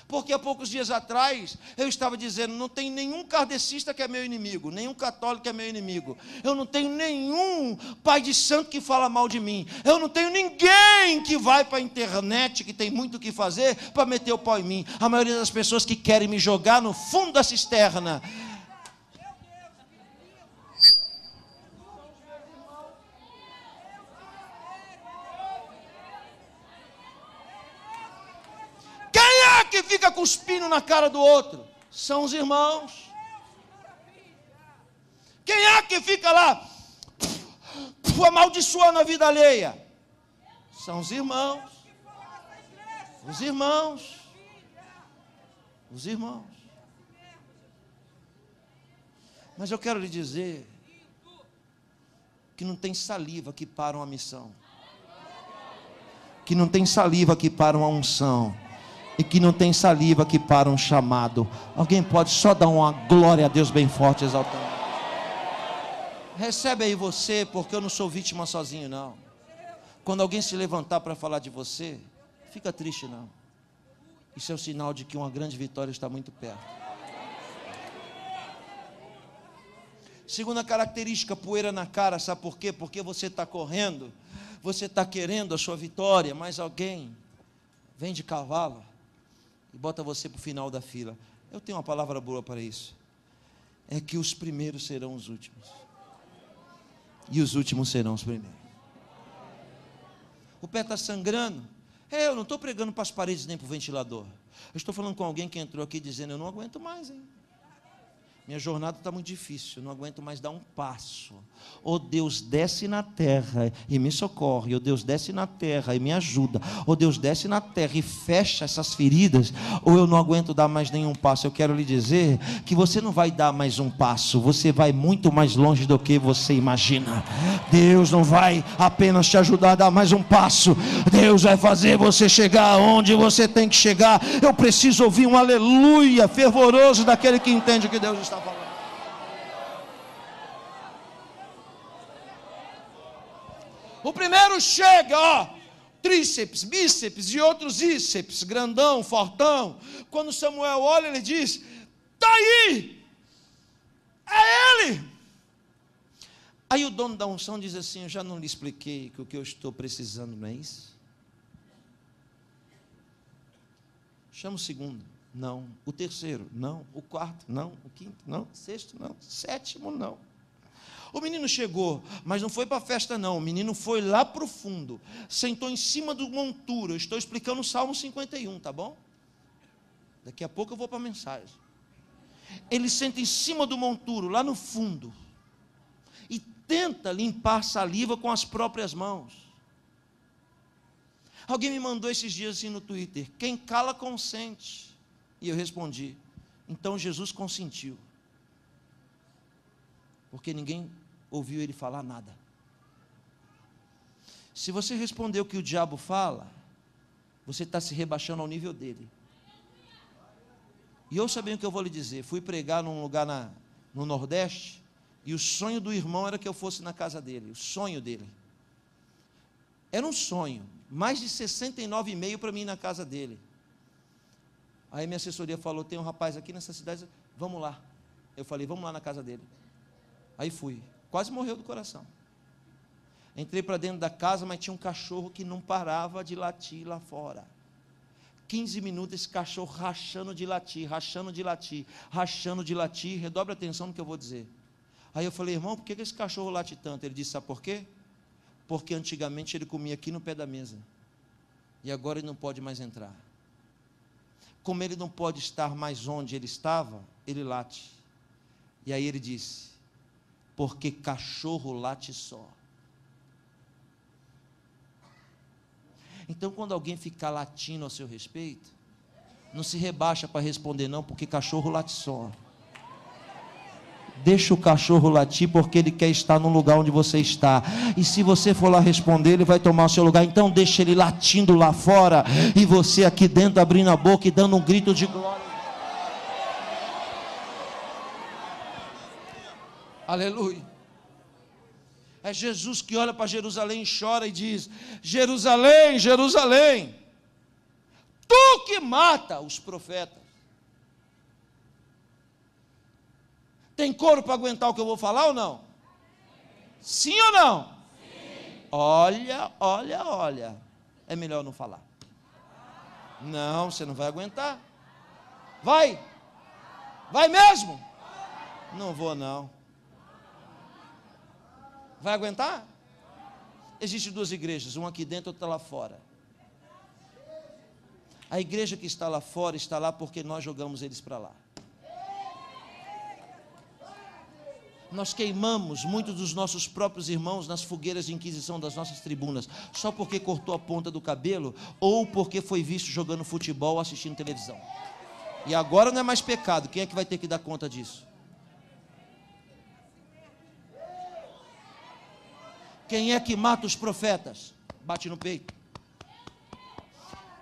Porque há poucos dias atrás eu estava dizendo, não tem nenhum kardecista que é meu inimigo, nenhum católico que é meu inimigo, eu não tenho nenhum pai de santo que fala mal de mim, eu não tenho ninguém que vai para a internet, que tem muito o que fazer, para meter o pau em mim. A maioria das pessoas que querem me jogar no fundo da cisterna, que fica cuspindo na cara do outro? São os irmãos. Quem é que fica lá amaldiçoando a vida alheia? São os irmãos. Os irmãos. Os irmãos. Mas eu quero lhe dizer que não tem saliva que para uma missão, que não tem saliva que para uma unção, e que não tem saliva que para um chamado. Alguém pode só dar uma glória a Deus bem forte, exaltando? Recebe aí você, porque eu não sou vítima sozinho não. Quando alguém se levantar para falar de você, fica triste não. Isso é um sinal de que uma grande vitória está muito perto. Segunda característica, poeira na cara, sabe por quê? Porque você está correndo, você está querendo a sua vitória, mas alguém vem de cavalo e bota você para o final da fila. Eu tenho uma palavra boa para isso. É que os primeiros serão os últimos, e os últimos serão os primeiros. O pé está sangrando. Eu não estou pregando para as paredes nem para o ventilador. Eu estou falando com alguém que entrou aqui dizendo, eu não aguento mais, hein? Minha jornada está muito difícil, eu não aguento mais dar um passo. Ou Deus desce na terra e me socorre, ou Deus desce na terra e me ajuda, ou Deus desce na terra e fecha essas feridas, ou eu não aguento dar mais nenhum passo. Eu quero lhe dizer que você não vai dar mais um passo, você vai muito mais longe do que você imagina. Deus não vai apenas te ajudar a dar mais um passo, Deus vai fazer você chegar onde você tem que chegar. Eu preciso ouvir um aleluia fervoroso daquele que entende o que Deus está falando. O primeiro chega, ó, tríceps, bíceps e outros íceps, grandão, fortão. Quando Samuel olha, ele diz, está aí, é ele. Aí o dono da unção diz assim, eu já não lhe expliquei que o que eu estou precisando não é isso? Chama o segundo, não. O terceiro, não. O quarto, não. O quinto, não. O sexto, não. O sétimo, não. O menino chegou, mas não foi para a festa não, o menino foi lá para o fundo, sentou em cima do monturo. Eu estou explicando o Salmo 51, tá bom? Daqui a pouco eu vou para a mensagem. Ele senta em cima do monturo, lá no fundo, e tenta limpar saliva com as próprias mãos. Alguém me mandou esses dias assim no Twitter, quem cala consente. E eu respondi, então Jesus consentiu. Porque ninguém ouviu ele falar nada. Se você responder o que o diabo fala, você está se rebaixando ao nível dele. E ouça bem o que eu vou lhe dizer. Fui pregar num lugar no Nordeste, e o sonho do irmão era que eu fosse na casa dele. O sonho dele. Era um sonho. Mais de 69,5 para mim ir na casa dele. Aí minha assessoria falou, tem um rapaz aqui nessa cidade, vamos lá. Eu falei, vamos lá na casa dele. Aí fui, quase morreu do coração. Entrei para dentro da casa, mas tinha um cachorro que não parava de latir lá fora. 15 minutos esse cachorro rachando de latir, rachando de latir, rachando de latir. Redobre a atenção no que eu vou dizer. Aí eu falei, irmão, por que esse cachorro late tanto? Ele disse, sabe por quê? porque antigamente ele comia aqui no pé da mesa, e agora ele não pode mais entrar. Como ele não pode estar mais onde ele estava, ele late. E aí ele disse: porque cachorro late só. Então, quando alguém ficar latindo a seu respeito, não se rebaixa para responder não, porque cachorro late só. Deixa o cachorro latir, porque ele quer estar no lugar onde você está. E se você for lá responder, ele vai tomar o seu lugar. Então deixa ele latindo lá fora, e você aqui dentro abrindo a boca e dando um grito de glória. Aleluia. É Jesus que olha para Jerusalém e chora e diz: Jerusalém, Jerusalém, tu que mata os profetas. Tem couro para aguentar o que eu vou falar ou não? Sim ou não? Sim. Olha, olha, olha. É melhor não falar. Não, você não vai aguentar. Vai. Vai mesmo? Não vou não. Vai aguentar? Existem duas igrejas, uma aqui dentro e outra lá fora. A igreja que está lá fora está lá porque nós jogamos eles para lá. Nós queimamos muitos dos nossos próprios irmãos nas fogueiras de inquisição das nossas tribunas, só porque cortou a ponta do cabelo, ou porque foi visto jogando futebol ou assistindo televisão. E agora não é mais pecado. Quem é que vai ter que dar conta disso? Quem é que mata os profetas? Bate no peito.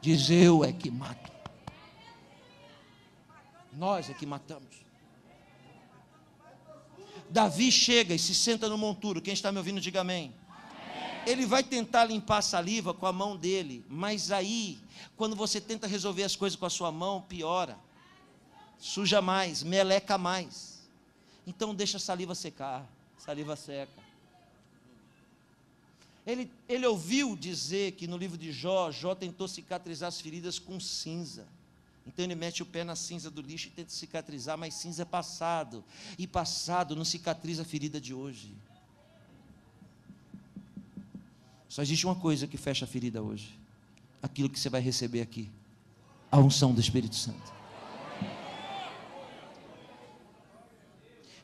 Diz: eu é que mato. Nós é que matamos. Davi chega e se senta no monturo. Quem está me ouvindo, diga amém. Ele vai tentar limpar a saliva com a mão dele, mas aí, quando você tenta resolver as coisas com a sua mão, piora, suja mais, meleca mais. Então deixa a saliva secar. Saliva seca. Ele ouviu dizer que no livro de Jó, Jó tentou cicatrizar as feridas com cinza. Então ele mete o pé na cinza do lixo e tenta cicatrizar, mas cinza é passado, e passado não cicatriza a ferida de hoje. Só existe uma coisa que fecha a ferida hoje: aquilo que você vai receber aqui, a unção do Espírito Santo.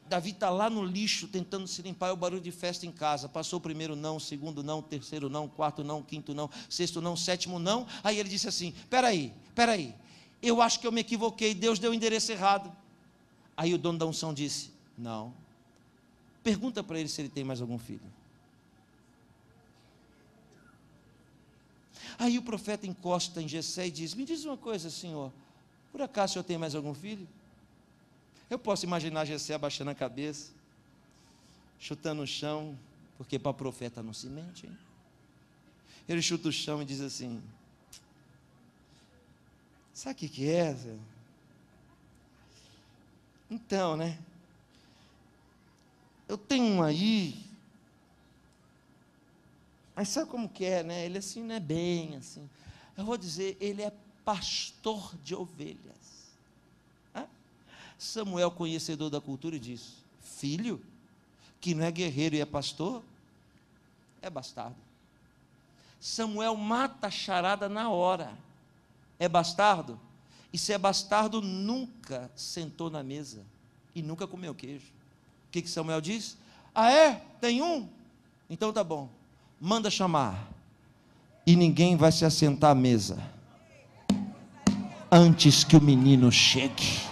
Davi está lá no lixo tentando se limpar, é o barulho de festa em casa. Passou o primeiro não, o segundo não, o terceiro não, o quarto não, o quinto não, sexto não, o sétimo não. Aí ele disse assim: peraí, eu acho que eu me equivoquei, Deus deu o endereço errado. Aí o dono da unção disse: não, pergunta para ele se ele tem mais algum filho. Aí o profeta encosta em Jessé e diz: me diz uma coisa, senhor, por acaso o senhor tem mais algum filho? Eu posso imaginar Jessé abaixando a cabeça, chutando o chão, porque para profeta não se mente, hein? Ele chuta o chão e diz assim: sabe o que é? Então, né? Eu tenho um aí, mas sabe como que é, né? Ele assim não é bem assim. Eu vou dizer, ele é pastor de ovelhas. Samuel, conhecedor da cultura, diz: filho que não é guerreiro e é pastor, é bastardo. Samuel mata a charada na hora. É bastardo? E se é bastardo, nunca sentou na mesa e nunca comeu queijo. O que Samuel diz? Ah é? Tem um? Então tá bom, manda chamar, e ninguém vai se assentar à mesa antes que o menino chegue.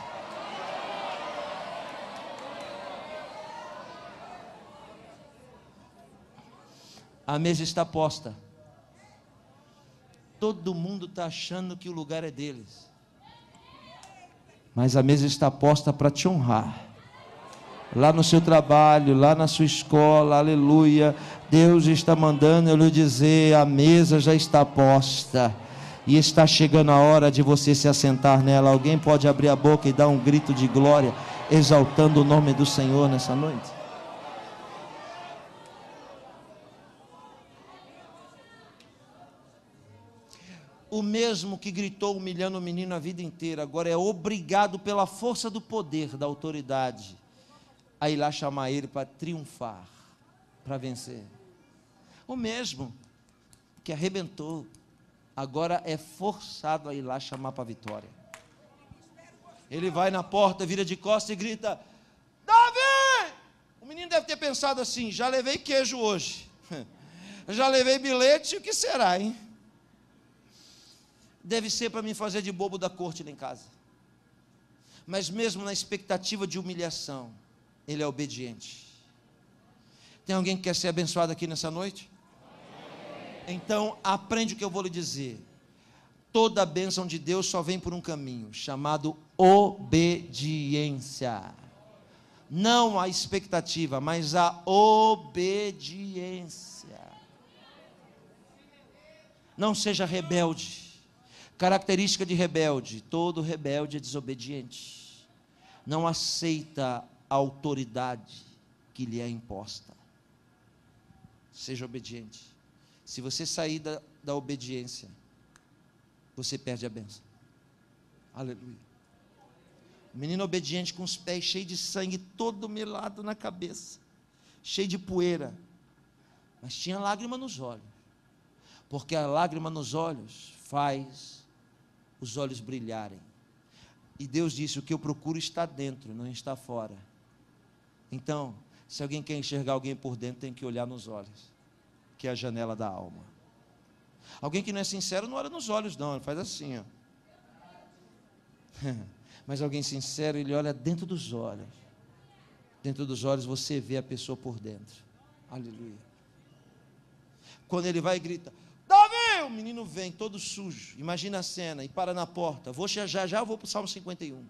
A mesa está posta. Todo mundo está achando que o lugar é deles, mas a mesa está posta para te honrar. Lá no seu trabalho, lá na sua escola, aleluia. Deus está mandando eu lhe dizer: a mesa já está posta, e está chegando a hora de você se assentar nela. Alguém pode abrir a boca e dar um grito de glória, exaltando o nome do Senhor nessa noite? O mesmo que gritou humilhando o menino a vida inteira, agora é obrigado pela força do poder, da autoridade, a ir lá chamar ele para triunfar, para vencer. O mesmo que arrebentou, agora é forçado a ir lá chamar para a vitória. Ele vai na porta, vira de costas e grita: Davi! O menino deve ter pensado assim: já levei queijo hoje, já levei bilhete, o que será, hein? Deve ser para me fazer de bobo da corte lá em casa. Mas mesmo na expectativa de humilhação, ele é obediente. Tem alguém que quer ser abençoado aqui nessa noite? Então, aprende o que eu vou lhe dizer. Toda a bênção de Deus só vem por um caminho, chamado obediência. Não a expectativa, mas a obediência. Não seja rebelde. Característica de rebelde: todo rebelde é desobediente. Não aceita a autoridade que lhe é imposta. Seja obediente. Se você sair da obediência, você perde a bênção. Aleluia. O menino obediente com os pés cheios de sangue, todo melado na cabeça, cheio de poeira, mas tinha lágrima nos olhos, porque a lágrima nos olhos faz os olhos brilharem. E Deus disse: o que eu procuro está dentro, não está fora. Então, se alguém quer enxergar alguém por dentro, tem que olhar nos olhos, que é a janela da alma. Alguém que não é sincero não olha nos olhos não, ele faz assim, ó. Mas alguém sincero, ele olha dentro dos olhos. Dentro dos olhos você vê a pessoa por dentro. Aleluia. Quando ele vai e grita: Davi! O menino vem todo sujo, imagina a cena, e para na porta. Já vou para o Salmo 51.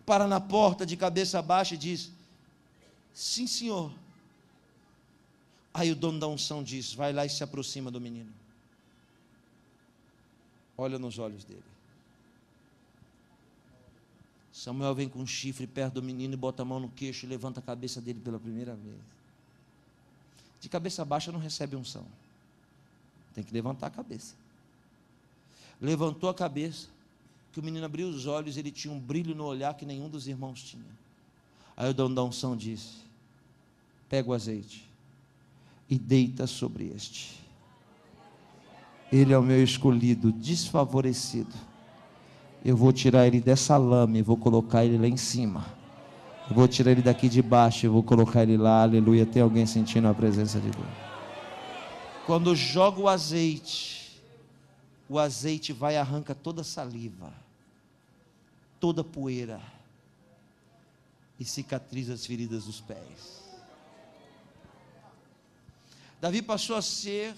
Para na porta de cabeça baixa e diz: sim, senhor. Aí o dono da unção diz: vai lá e se aproxima do menino. Olha nos olhos dele. Samuel vem com um chifre perto do menino e bota a mão no queixo e levanta a cabeça dele pela primeira vez. De cabeça baixa não recebe unção. Tem que levantar a cabeça. Levantou a cabeça, que o menino abriu os olhos, ele tinha um brilho no olhar que nenhum dos irmãos tinha. Aí o dono da unção disse: pega o azeite e deita sobre este. Ele é o meu escolhido, desfavorecido. Eu vou tirar ele dessa lama e vou colocar ele lá em cima. Eu vou tirar ele daqui de baixo e vou colocar ele lá. Aleluia. Tem alguém sentindo a presença de Deus? Quando joga o azeite vai e arranca toda a saliva, toda a poeira, e cicatriza as feridas dos pés. Davi passou a ser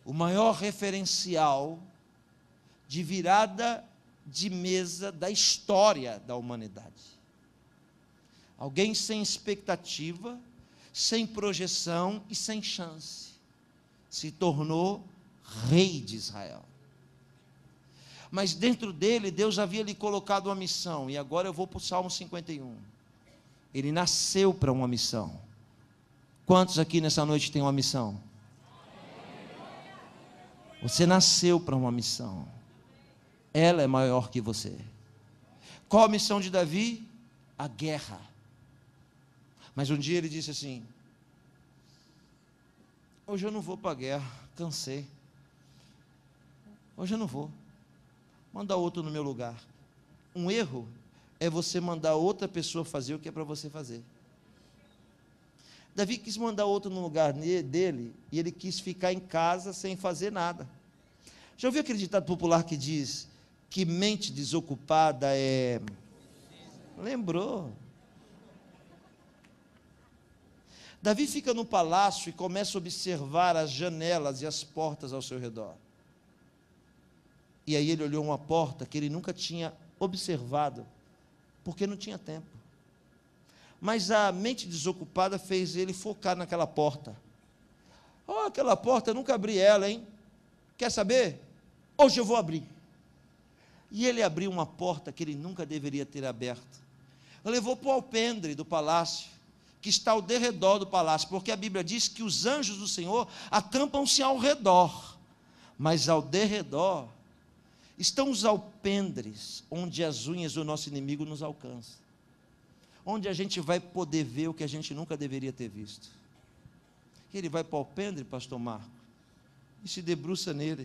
o maior referencial de virada de mesa da história da humanidade. Alguém sem expectativa, sem projeção e sem chance, se tornou rei de Israel. Mas dentro dele, Deus havia lhe colocado uma missão, e agora eu vou para o Salmo 51. Ele nasceu para uma missão. Quantos aqui nessa noite têm uma missão? Você nasceu para uma missão. Ela é maior que você. Qual a missão de Davi? A guerra. Mas um dia ele disse assim: hoje eu não vou para a guerra, cansei. Hoje eu não vou. Manda outro no meu lugar. Um erro é você mandar outra pessoa fazer o que é para você fazer. Davi quis mandar outro no lugar dele, e ele quis ficar em casa sem fazer nada. Já ouviu aquele ditado popular que diz que mente desocupada é... Lembrou? Davi fica no palácio e começa a observar as janelas e as portas ao seu redor. E aí ele olhou uma porta que ele nunca tinha observado, porque não tinha tempo. Mas a mente desocupada fez ele focar naquela porta. Oh, aquela porta, eu nunca abri ela, hein? Quer saber? Hoje eu vou abrir. E ele abriu uma porta que ele nunca deveria ter aberto. Levou para o alpendre do palácio, que está ao derredor do palácio, porque a Bíblia diz que os anjos do Senhor acampam-se ao redor, mas ao derredor estão os alpendres, onde as unhas do nosso inimigo nos alcançam, onde a gente vai poder ver o que a gente nunca deveria ter visto. Ele vai para o alpendre, pastor Marco, e se debruça nele.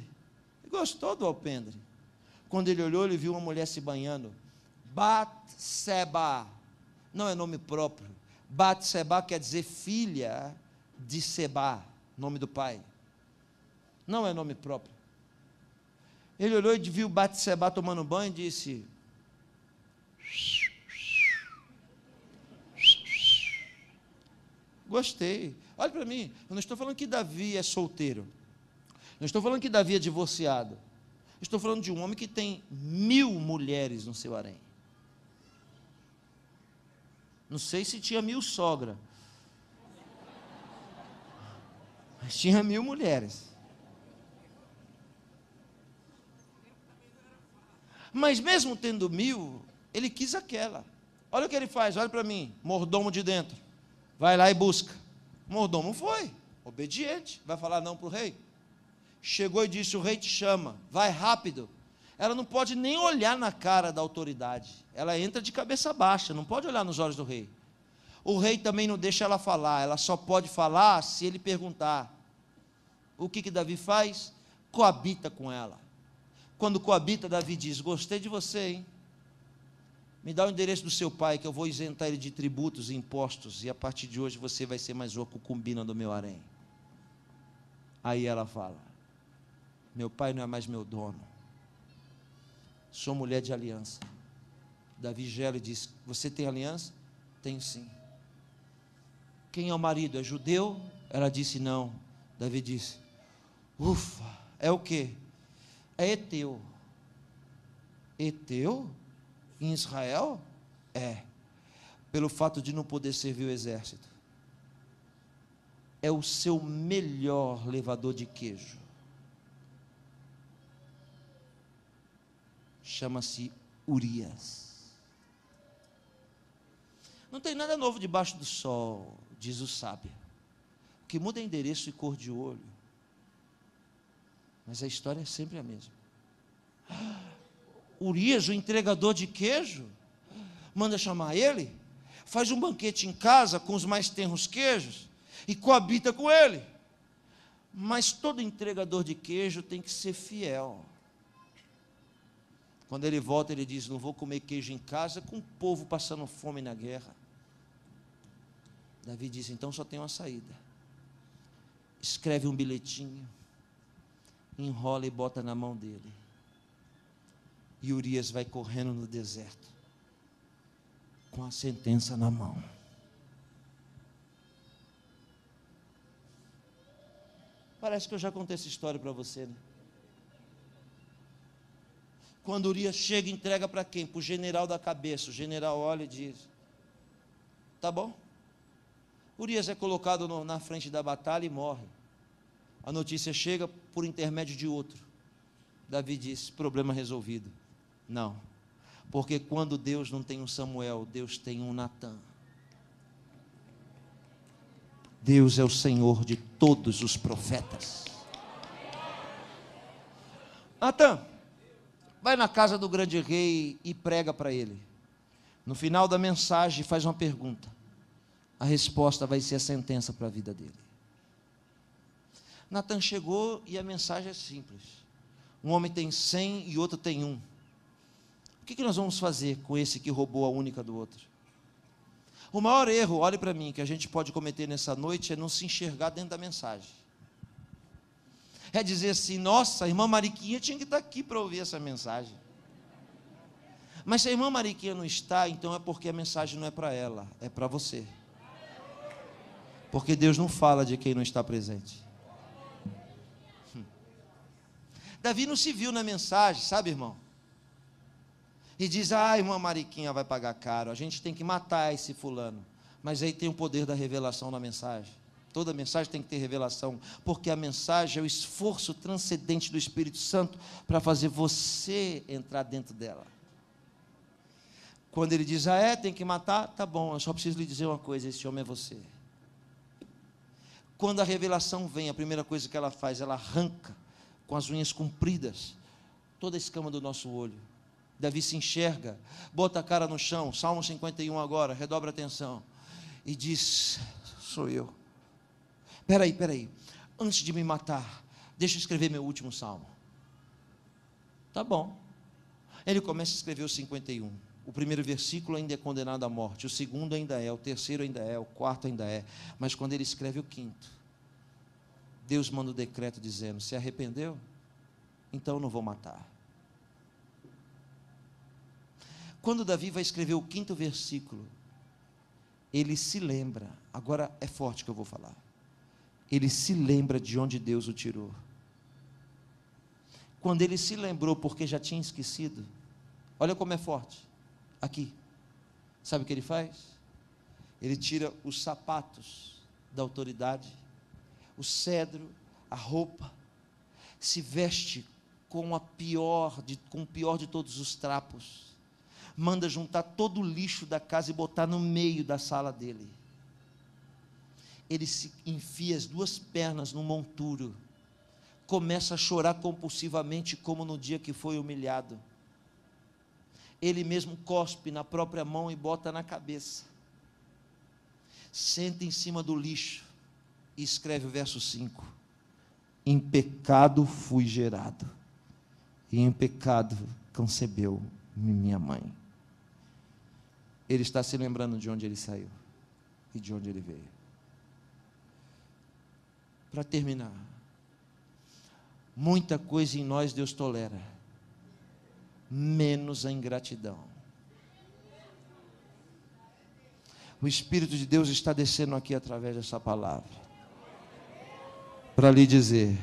Ele gostou do alpendre. Quando ele olhou, ele viu uma mulher se banhando. Batseba, não é nome próprio. Batseba quer dizer filha de Seba, nome do pai. Não é nome próprio. Ele olhou e viu Batseba tomando banho e disse: gostei. Olha para mim, eu não estou falando que Davi é solteiro. Não estou falando que Davi é divorciado. Estou falando de um homem que tem 1000 mulheres no seu harém. Não sei se tinha 1000 sogra, mas tinha 1000 mulheres. Mas mesmo tendo 1000, ele quis aquela. Olha o que ele faz, olha para mim, mordomo de dentro. Vai lá e busca. O mordomo foi, obediente. Vai falar não para o rei? Chegou e disse: o rei te chama, vai rápido. Ela não pode nem olhar na cara da autoridade. Ela entra de cabeça baixa, não pode olhar nos olhos do rei. O rei também não deixa ela falar, ela só pode falar se ele perguntar. O que Davi faz? Coabita com ela. Quando coabita, Davi diz: gostei de você, hein? Me dá o endereço do seu pai, que eu vou isentar ele de tributos e impostos, e a partir de hoje você vai ser mais uma concubina do meu harém. Aí ela fala: meu pai não é mais meu dono, sou mulher de aliança. Davi gela e diz: você tem aliança? Tenho sim. Quem é o marido? É judeu? Ela disse: não. Davi disse: ufa, é o quê? É heteu. Heteu? Em Israel? É. Pelo fato de não poder servir o exército. É o seu melhor levador de queijo. Chama-se Urias. Não tem nada novo debaixo do sol, diz o sábio. O que muda é endereço e cor de olho. Mas a história é sempre a mesma. Urias, o entregador de queijo, manda chamar ele, faz um banquete em casa com os mais tenros queijos e coabita com ele. Mas todo entregador de queijo tem que ser fiel. Quando ele volta, ele diz: não vou comer queijo em casa com o povo passando fome na guerra. Davi disse: então só tem uma saída. Escreve um bilhetinho, enrola e bota na mão dele. E Urias vai correndo no deserto, com a sentença na mão. Parece que eu já contei essa história para você, né? Quando Urias chega, entrega para quem? Para o general da cabeça. O general olha e diz: tá bom. Urias é colocado na frente da batalha e morre. A notícia chega por intermédio de outro. Davi diz: problema resolvido. Não, porque quando Deus não tem um Samuel, Deus tem um Natã. Deus é o Senhor de todos os profetas. Natã, vai na casa do grande rei e prega para ele. No final da mensagem faz uma pergunta. A resposta vai ser a sentença para a vida dele. Natã chegou e a mensagem é simples. Um homem tem 100 e outro tem 1. O que nós vamos fazer com esse que roubou a única do outro? O maior erro, olhe para mim, que a gente pode cometer nessa noite é não se enxergar dentro da mensagem. É dizer assim: nossa, a irmã Mariquinha tinha que estar aqui para ouvir essa mensagem. Mas se a irmã Mariquinha não está, então é porque a mensagem não é para ela, é para você. Porque Deus não fala de quem não está presente. Davi não se viu na mensagem, sabe, irmão? E diz: ah, irmã Mariquinha vai pagar caro, a gente tem que matar esse fulano. Mas aí tem o poder da revelação na mensagem. Toda mensagem tem que ter revelação, porque a mensagem é o esforço transcendente do Espírito Santo para fazer você entrar dentro dela. Quando ele diz: ah, tem que matar, tá bom, eu só preciso lhe dizer uma coisa: esse homem é você. Quando a revelação vem, a primeira coisa que ela faz, ela arranca com as unhas compridas toda a escama do nosso olho. Davi se enxerga, bota a cara no chão, Salmo 51 agora, redobra a atenção, e diz: sou eu. Peraí, antes de me matar, deixa eu escrever meu último salmo. Tá bom. Ele começa a escrever o 51. O primeiro versículo ainda é condenado à morte, o segundo ainda é, o terceiro ainda é, o quarto ainda é, mas quando ele escreve o quinto, Deus manda o decreto dizendo: se arrependeu? Então eu não vou matar. Quando Davi vai escrever o quinto versículo, ele se lembra, agora é forte que eu vou falar, ele se lembra de onde Deus o tirou. Quando ele se lembrou, porque já tinha esquecido, olha como é forte, aqui, sabe o que ele faz? Ele tira os sapatos da autoridade, o cedro, a roupa, se veste com o pior de todos os trapos, manda juntar todo o lixo da casa e botar no meio da sala dele. Ele se enfia as duas pernas no monturo, começa a chorar compulsivamente, como no dia que foi humilhado. Ele mesmo cospe na própria mão e bota na cabeça, senta em cima do lixo e escreve o verso 5: em pecado fui gerado, e em pecado concebeu minha mãe. Ele está se lembrando de onde ele saiu e de onde ele veio. Para terminar, muita coisa em nós Deus tolera, menos a ingratidão. O Espírito de Deus está descendo aqui através dessa palavra, para lhe dizer: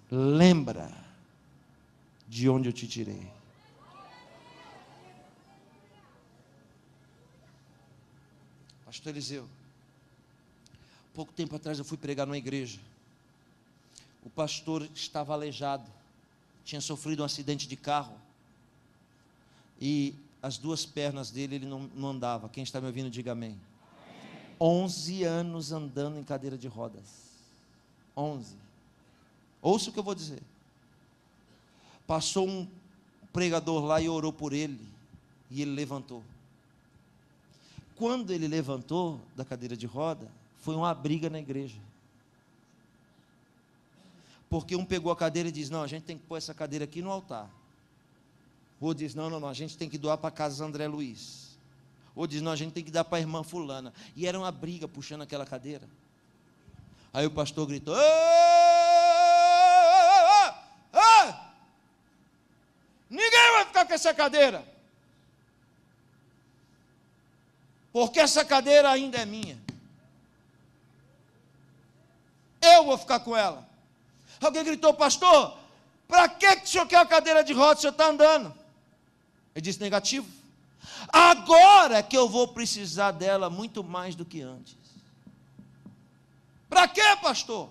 lembra de onde eu te tirei. Pastor Eliseu, pouco tempo atrás eu fui pregar numa igreja. O pastor estava aleijado, tinha sofrido um acidente de carro, e as duas pernas dele ele não andava. Quem está me ouvindo, diga amém. 11 anos andando em cadeira de rodas. 11. Ouça o que eu vou dizer. Passou um pregador lá e orou por ele, e ele levantou. Quando ele levantou da cadeira de roda, foi uma briga na igreja, porque um pegou a cadeira e disse: não, a gente tem que pôr essa cadeira aqui no altar. O outro diz: não, a gente tem que doar para a casa André Luiz. O outro diz: não, a gente tem que dar para a irmã fulana. E era uma briga puxando aquela cadeira. Aí o pastor gritou: ninguém vai ficar com essa cadeira, porque essa cadeira ainda é minha. Eu vou ficar com ela. Alguém gritou: pastor, para que o senhor quer a cadeira de rodas, o senhor está andando? Ele disse: negativo. Agora que eu vou precisar dela muito mais do que antes. Para quê, pastor?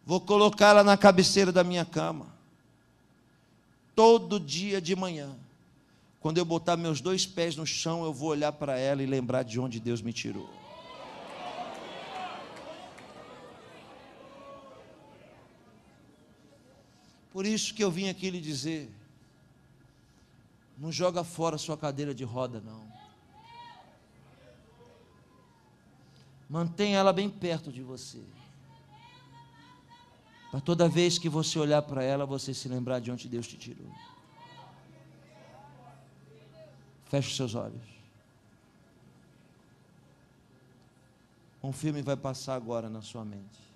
Vou colocá-la na cabeceira da minha cama, todo dia de manhã. Quando eu botar meus 2 pés no chão, eu vou olhar para ela e lembrar de onde Deus me tirou. Por isso que eu vim aqui lhe dizer: não joga fora a sua cadeira de roda, não. Mantenha ela bem perto de você, para toda vez que você olhar para ela, você se lembrar de onde Deus te tirou. Feche os seus olhos. Um filme vai passar agora na sua mente.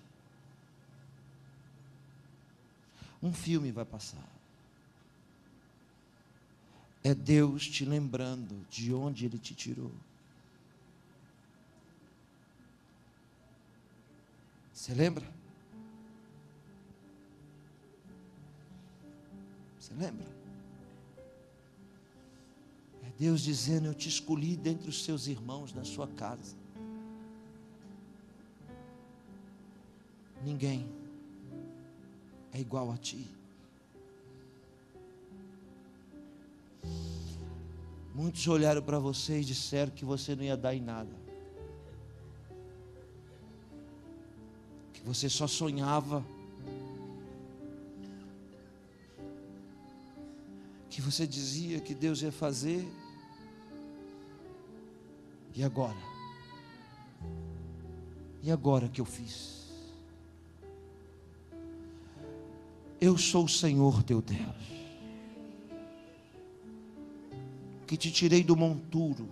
Um filme vai passar. É Deus te lembrando de onde Ele te tirou. Você lembra? Você lembra? É Deus dizendo: eu te escolhi dentre os seus irmãos na sua casa. Ninguém é igual a ti. Muitos olharam para você e disseram que você não ia dar em nada, que você só sonhava, que você dizia que Deus ia fazer. E agora? E agora que eu fiz? Eu sou o Senhor teu Deus, que te tirei do monturo,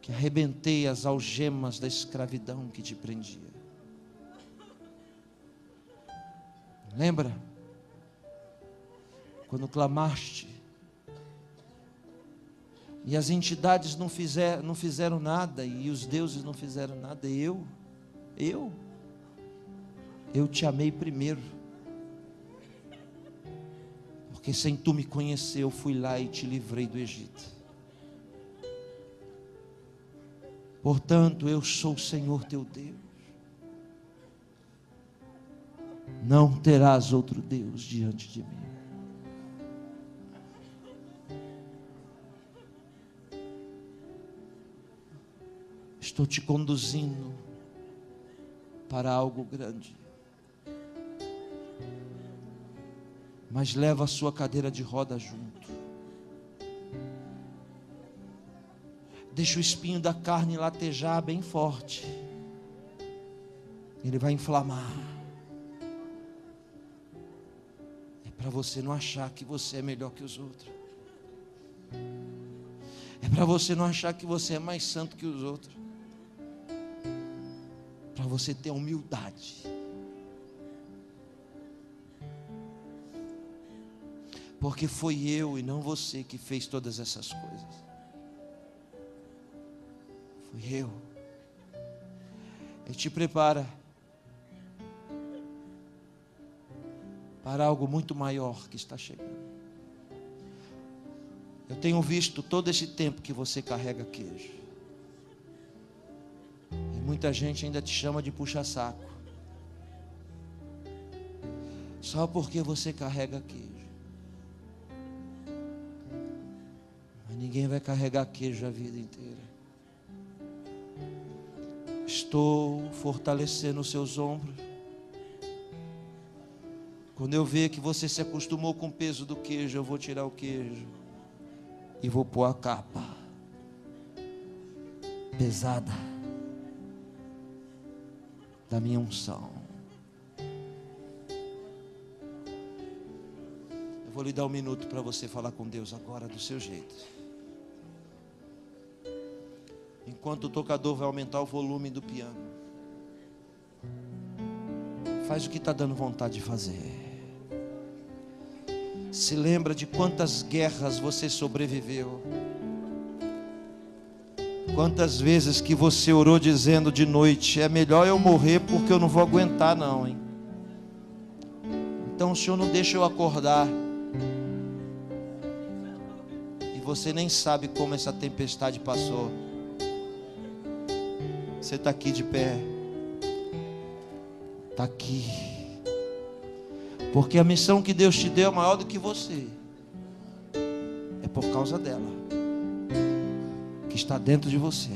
que arrebentei as algemas da escravidão que te prendia. Lembra? Quando clamaste, e as entidades não fizeram nada, e os deuses não fizeram nada, eu te amei primeiro, porque sem tu me conhecer, eu fui lá e te livrei do Egito. Portanto, eu sou o Senhor teu Deus. Não terás outro Deus diante de mim. Estou te conduzindo para algo grande. Mas leva a sua cadeira de roda junto. Deixa o espinho da carne latejar bem forte. Ele vai inflamar. É para você não achar que você é melhor que os outros. É para você não achar que você é mais santo que os outros. Para você ter humildade. Porque foi eu e não você que fez todas essas coisas. Foi eu. Ele te prepara para algo muito maior que está chegando. Eu tenho visto todo esse tempo que você carrega queijo. E muita gente ainda te chama de puxa-saco. Só porque você carrega queijo. Mas ninguém vai carregar queijo a vida inteira. Estou fortalecendo os seus ombros. Quando eu ver que você se acostumou com o peso do queijo, eu vou tirar o queijo e vou pôr a capa pesada da minha unção. Eu vou lhe dar um minuto para você falar com Deus agora do seu jeito. Enquanto o tocador vai aumentar o volume do piano, faz o que está dando vontade de fazer. Se lembra de quantas guerras você sobreviveu. Quantas vezes que você orou dizendo de noite: é melhor eu morrer porque eu não vou aguentar não, hein? Então o Senhor não deixa eu acordar. E você nem sabe como essa tempestade passou. Você está aqui de pé. Está aqui. Porque a missão que Deus te deu é maior do que você. É por causa dela, que está dentro de você.